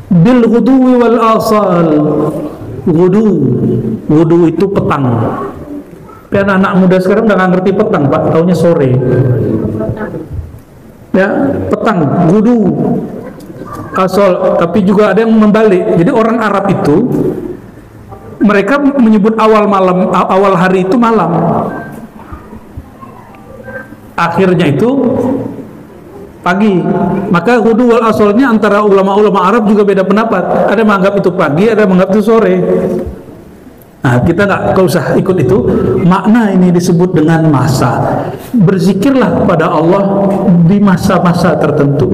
Bil ghuduwi wal asal. Wudu itu petang. Tapi anak muda sekarang udah nggak ngerti petang, Pak, taunya sore. Ya, petang, wudu, asal. Tapi juga ada yang membalik. Jadi orang Arab itu mereka menyebut awal hari itu malam. Akhirnya itu pagi. Maka wudu wal asalnya antara ulama-ulama Arab juga beda pendapat. Ada yang menganggap itu pagi, ada yang menganggap itu sore. Nah, kita nggak usah ikut itu. Makna ini disebut dengan masa. Berzikirlah kepada Allah di masa-masa tertentu,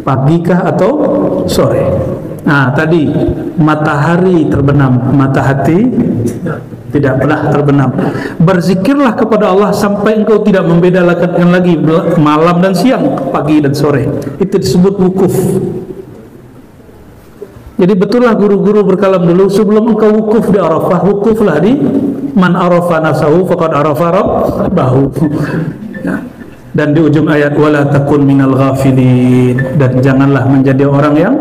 pagikah atau sore. Nah, tadi matahari terbenam, mata hati tidak pernah terbenam. Berzikirlah kepada Allah sampai engkau tidak membedakan lagi malam dan siang, pagi dan sore. Itu disebut wukuf. Jadi betullah guru-guru berkalam dulu, sebelum engkau wukuf di Arafah, wukuflah di man arafa nafsahu faqad arafa rabbahu. Ya. Dan di ujung ayat, wala takun minal ghafilin, dan janganlah menjadi orang yang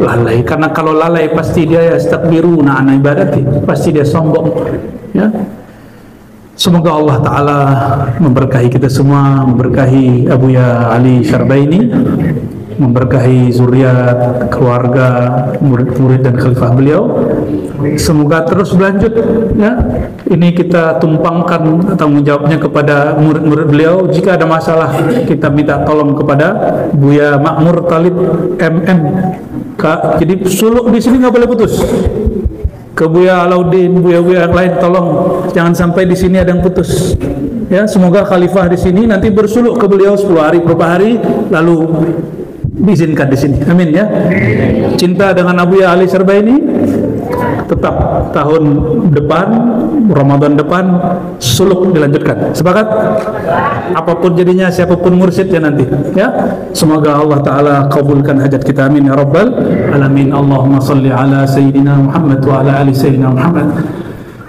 lalai. Karena kalau lalai pasti dia yastakbiruna an ibadati, pasti dia sombong. Ya. Semoga Allah Ta'ala memberkahi kita semua, memberkahi Abuya Ali Syarbaini, memberkahi zuriat, keluarga, murid-murid dan khalifah beliau. Semoga terus berlanjut, ya. Ini kita tumpangkan tanggung jawabnya kepada murid-murid beliau. Jika ada masalah, kita minta tolong kepada Buya Makmur Talib MM. Jadi suluk di sini nggak boleh putus. Ke Buya Alauddin, Buya-buya yang lain, tolong jangan sampai di sini ada yang putus. Ya, semoga khalifah di sini nanti bersuluk ke beliau 10 hari berapa hari, lalu diizinkan di sini. Amin, ya. Cinta dengan Abuya Ali Syarbaini tetap tahun depan, Ramadan depan, suluk dilanjutkan. Sepakat? Apapun jadinya, siapapun mursyidnya nanti, ya. Semoga Allah Ta'ala kabulkan hajat kita. Amin ya Rabbal Alamin. Allahumma salli ala Sayyidina Muhammad wa ala ali Sayyidina Muhammad.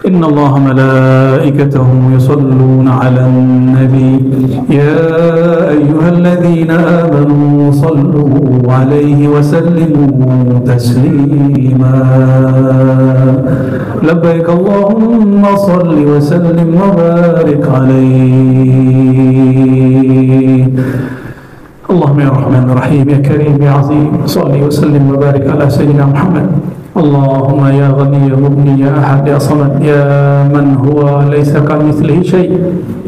إن الله ملائكته يصلون على النبي يا أيها الذين آمنوا صلوا عليه وسلموا تسليما لبيك اللهم صل وسلم وبارك عليه اللهم يا رحمن الرحيم يا كريم يا عظيم صل وسلم وبارك على سيدنا محمد اللهم يا غني يا مغني يا أحد يا صمد يا من هو ليس كمثله شيء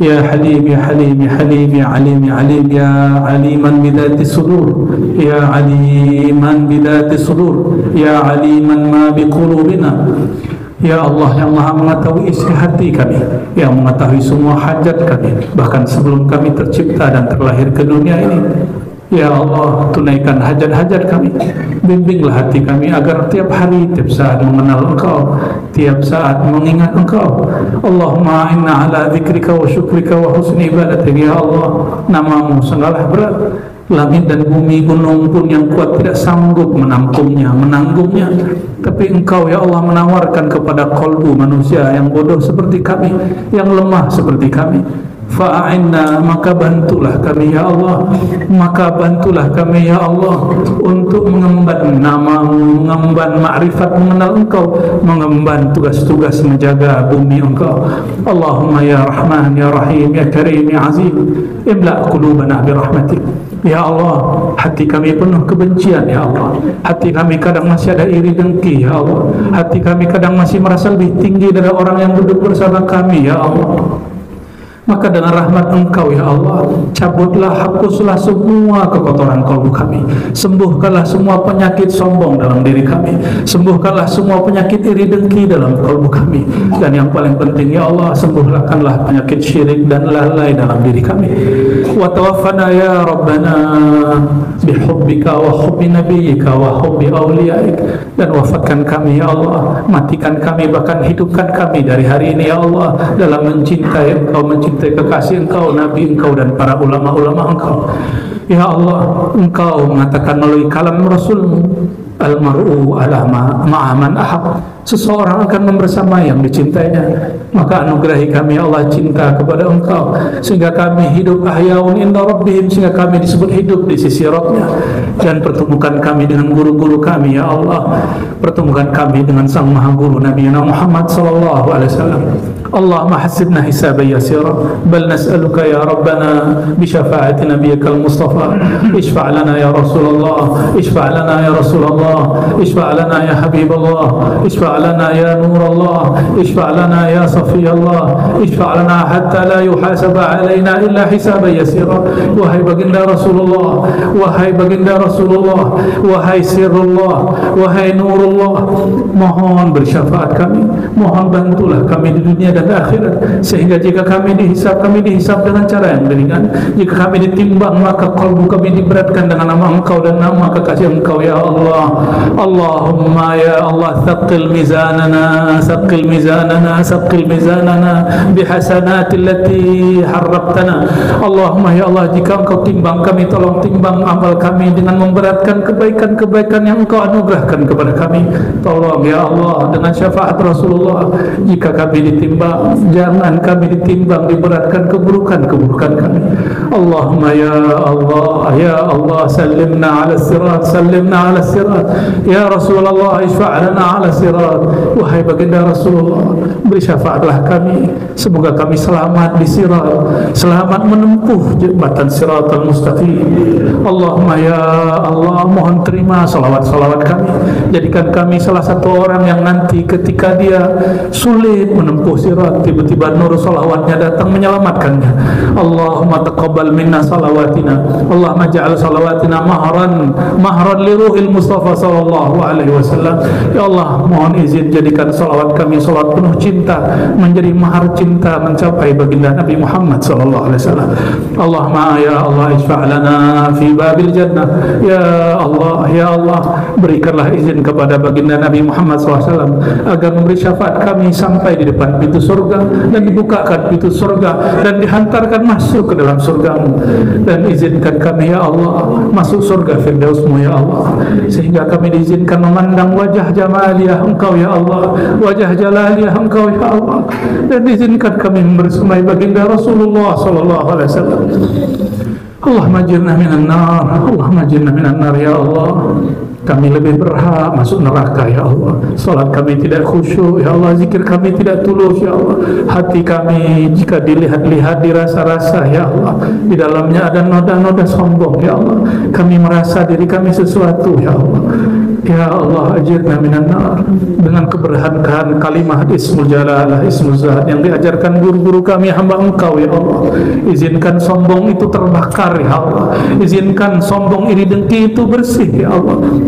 يا حليم يا حليم يا حليم يا عليم يا عليم يا عليما بذات الصدور يا عليما بذات الصدور يا عليما ما بقلوبنا Ya Allah yang Maha mengetahui isi hati kami, yang mengetahui semua hajat kami, bahkan sebelum kami tercipta dan terlahir ke dunia ini. Ya Allah, tunaikan hajat-hajat kami. Bimbinglah hati kami agar tiap hari, tiap saat mengenal Engkau, tiap saat mengingat Engkau. Allahumma inna ala dzikrika wa syukrika wa husni ibadatik. Ya Allah, namamu sangatlah berat. Langit dan bumi, gunung pun yang kuat tidak sanggup menampungnya, menanggungnya. Tapi Engkau ya Allah menawarkan kepada kolbu manusia yang bodoh seperti kami, yang lemah seperti kami. Fa'inna, maka bantulah kami ya Allah, maka bantulah kami ya Allah untuk mengemban namamu, mengemban ma'rifat mengenal Engkau, mengemban tugas-tugas menjaga bumi Engkau. Allahumma ya Rahman ya Rahim ya Karim ya Azim, imla' qulubana birahmatik. Ya Allah, hati kami penuh kebencian ya Allah, hati kami kadang masih ada iri dengki ya Allah, hati kami kadang masih merasa lebih tinggi dari orang yang duduk bersama kami ya Allah. Maka dengan rahmat Engkau ya Allah, cabutlah, hapuslah semua kekotoran kalbu kami, sembuhkanlah semua penyakit sombong dalam diri kami, sembuhkanlah semua penyakit iri dengki dalam kalbu kami, dan yang paling penting ya Allah, sembuhkanlah penyakit syirik dan lalai dalam diri kami. Wa tawaffana ya Rabbana bihubbika wa hubbi nabiyyika wa hubbi awliyaik, dan wafatkan kami ya Allah, matikan kami, bahkan hidupkan kami dari hari ini ya Allah dalam mencintai Engkau, mencintai kekasih Engkau, Nabi Engkau, dan para ulama-ulama Engkau. Ya Allah, Engkau mengatakan melalui kalam Rasul-Mu, al-mar'u ala ma'aman ahab, seseorang akan membersama yang dicintainya. Maka anugerahi kami ya Allah cinta kepada Engkau, sehingga kami hidup ahyaun inda rabbihim, sehingga kami disebut hidup di sisi Rabbnya. Dan pertemukan kami dengan guru-guru kami ya Allah, pertemukan kami dengan sang maha guru Nabi Muhammad sallallahu alaihi wasallam. Allahumma hasibna hisaban yasira, bal nas'aluka ya Rabbana bi syafaati nabiyyikal Mustafa, ishfa' lana ya Rasulullah, ishfa' lana ya Rasulullah, ishfa' lana ya Habiballah, ishfa' lana ya Nurullah, ishfa' lana ya Safiyallah, ishfa' lana hatta la yuhasaba alaina illa hisaban yasira. Wahai baginda Rasulullah, wahai baginda Rasulullah, wahai sirrullah, wahai nurullah, mohon bersyafaat kami, mohon bantulah kami di dunia dan akhirat, sehingga jika kami dihisab dengan cara yang ringan, jika kami ditimbang maka kalbu kami diberatkan dengan nama Engkau dan nama kekasih Engkau ya Allah. Allahumma ya Allah, thaqqil mizanana, thaqqil mizanana, thaqqil mizanana bihasanatil lati harrabtana. Allahumma ya Allah, jika Engkau timbang kami, tolong timbang amal kami dengan memberatkan kebaikan-kebaikan yang Engkau anugerahkan kepada kami. Tolong ya Allah, dengan syafaat Rasulullah, jika kami ditimbang, jangan kami ditimbang diberatkan keburukan-keburukan kami. Allahumma ya Allah, ya Allah, sallimna ala sirat, sallimna ala sirat. Ya Rasulullah, ishfa' lana ala sirat. Wahai baginda Rasulullah, beri syafaatlah kami, semoga kami selamat di sirat, selamat menempuh jembatan siratal mustaqim. Allahumma ya Allah, mohon terima salawat-salawat kami, jadikan kami salah satu orang yang nanti ketika dia sulit menempuh sirat, tiba-tiba nur salawatnya datang menyelamatkannya. Allahumma taqabbal minna salawatina, Allahumma ja'al salawatina mahran li ruhil Mustafa sallallahu alaihi wasallam. Ya Allah, mohon izin jadikan salawat kami salawat penuh cinta, menjadi mahar cinta mencapai baginda Nabi Muhammad sallallahu alaihi wasallam. Allahumma ya Allah, ishfa' lana fi babil jannah. Ya Allah, berikanlah izin kepada baginda Nabi Muhammad sallallahu alaihi wasallam agar memberi syafaat kami sampai di depan pintu surga, dan dibukakan pintu surga dan dihantarkan masuk ke dalam surga-Mu, dan izinkan kami ya Allah masuk surga Firdaus-Mu ya Allah, sehingga kami diizinkan memandang wajah jamaliyah Engkau ya Allah, wajah jalaliyah Engkau ya Allah, dan diizinkan kami bersemai baginda Rasulullah sallallahu alaihi wasallam. Allahumma ajirna minan nar, Allahumma ajirna minan nar ya Allah. Kami lebih berhak masuk neraka ya Allah. Salat kami tidak khusyuk ya Allah, zikir kami tidak tulus ya Allah, hati kami jika dilihat-lihat, dirasa-rasa ya Allah, di dalamnya ada noda-noda sombong ya Allah. Kami merasa diri kami sesuatu ya Allah. Ya Allah, ajirna minan nar, dengan keberkahan kalimah Ismul Jalalah, Ismul Zahad yang diajarkan guru-guru kami hamba Engkau ya Allah. Izinkan sombong itu terbakar ya Allah, izinkan sombong iri dengki itu bersih ya Allah.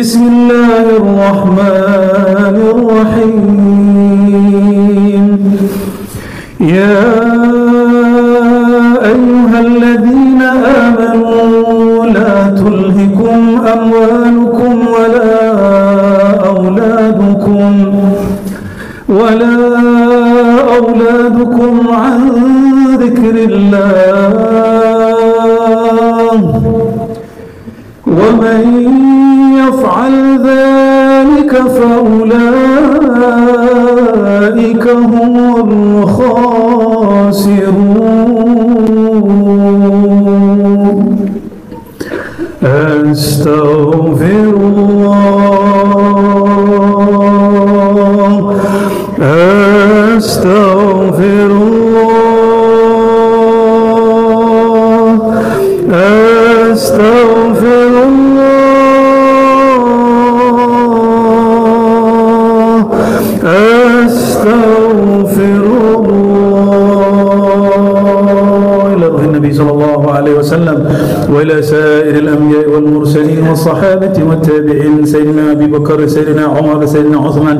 Bismillahirrahmanirrahim. Ya ayyuhalladzina amanu la tulhikum amwalukum wala أولادكم عن ذكر الله ومن يفعل ذلك فأولئك هم الخاسرون. أستغفر الله أستغفر الله أستغفر الله أستغفر الله. إلى روح النبي صلى الله عليه وسلم وإلى سائر الأنبياء والمرسلين والصحابة والتابعين سيدنا أبي بكر سيدنا عمر سيدنا عثمان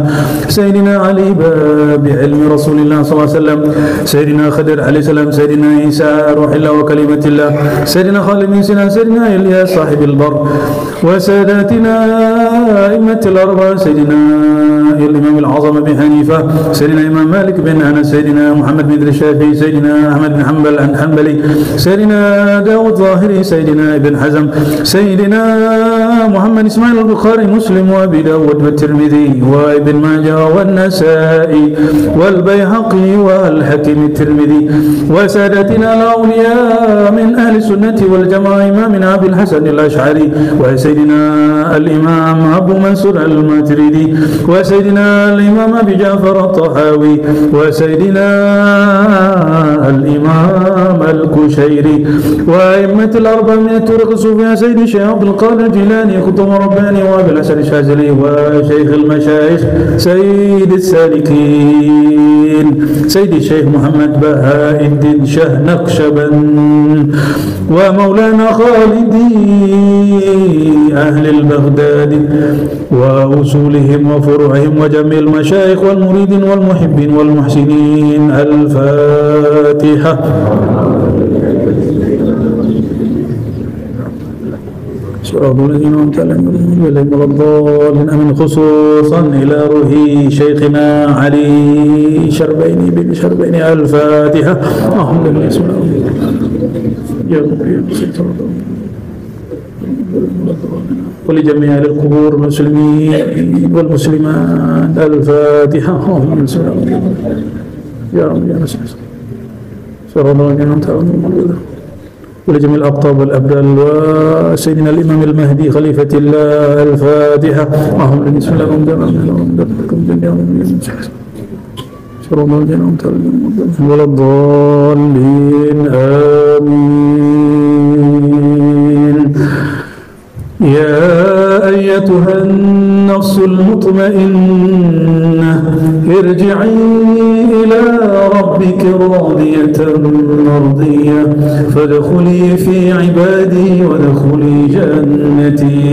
سيدنا علي باب علم رسول الله صلى الله عليه وسلم سيدنا خضر عليه السلام سيدنا عيسى روح الله وكلمة الله سيدنا خالد بن سنان سيدنا إلياس صاحب البر وساداتنا أئمة الأربعة سيدنا الإمام الأعظم أبي حنيفة سيدنا إمام مالك بن أنس سيدنا محمد بن الشافعي سيدنا أحمد بن حنبل الحنبلي سيدنا داود ظاهري سيدنا ابن حزم سيدنا محمد إسماعيل البخاري مسلم وأبي داود والترمذي وابن ماجه والنسائي والبيهقي والحكيم الترمذي وسادتنا الأولياء من أهل السنة والجماعة إمامنا أبي الحسن الأشعري وسيدنا الإمام أبو منصور الماتريدي وسيدنا الإمام أبي جعفر الطحاوي وسيدنا الإمام الكشيري وأئمة الأربعة من الطرق الصوفية سيدي الشيخ عبد القادر الجيلاني خطم رباني وأبي الحسن الشاذلي وشيخ المشايخ سيد السالكين سيدي الشيخ محمد بهاء الدين شه نقشبند ومولانا خالدي أهل البغداد وأصولهم وفروعهم وجميع المشايخ والمريدين والمحبين والمحسنين. الفاتحة. صراط الذين أنعمت عليهم غير المغضوب عليهم آمين. خصوصا إلى روح شيخنا علي شربيني بن شربيني. الفاتحة. الحمد لله. بسم الله يا رب ولجميع القبور المسلمين والمسلمات. الفاتحة. بسم الله يا رب يا نسأل صراط الذين أنعمت عليهم ولجميع الأقطاب والأبدال وسيدنا الإمام المهدي خليفة الله. الفاتحة. اللهم بسم الله ولا الضالين. آمين. يا أيتها النفس المطمئنة ارجعي إلى ربك راضية مرضية فادخلي في عبادي وادخلي جنتي.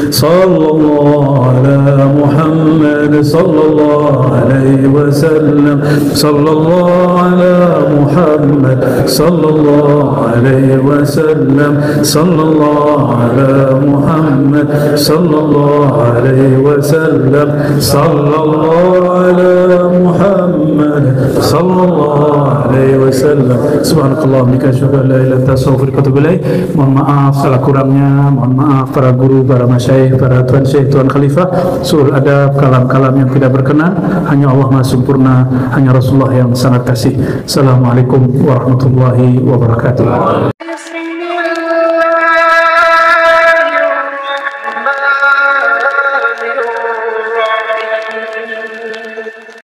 صلى الله على محمد صلى الله عليه وسلم. صلى الله على محمد صلى الله عليه وسلم. صلى الله على محمد صلى الله عليه وسلم. صلى الله على محمد صلى الله عليه wasallam. Subhanallah, asyhadu an la ilaha illa anta astaghfiruka wa atubu ilaik. Mohon maaf salah kurangnya, mohon maaf para guru, para masyayikh, para tuan syekh, tuan khalifah, suul adab, kalam-kalam yang tidak berkenan. Hanya Allah Maha sempurna, hanya Rasulullah yang sangat kasih. Assalamualaikum warahmatullahi wabarakatuh.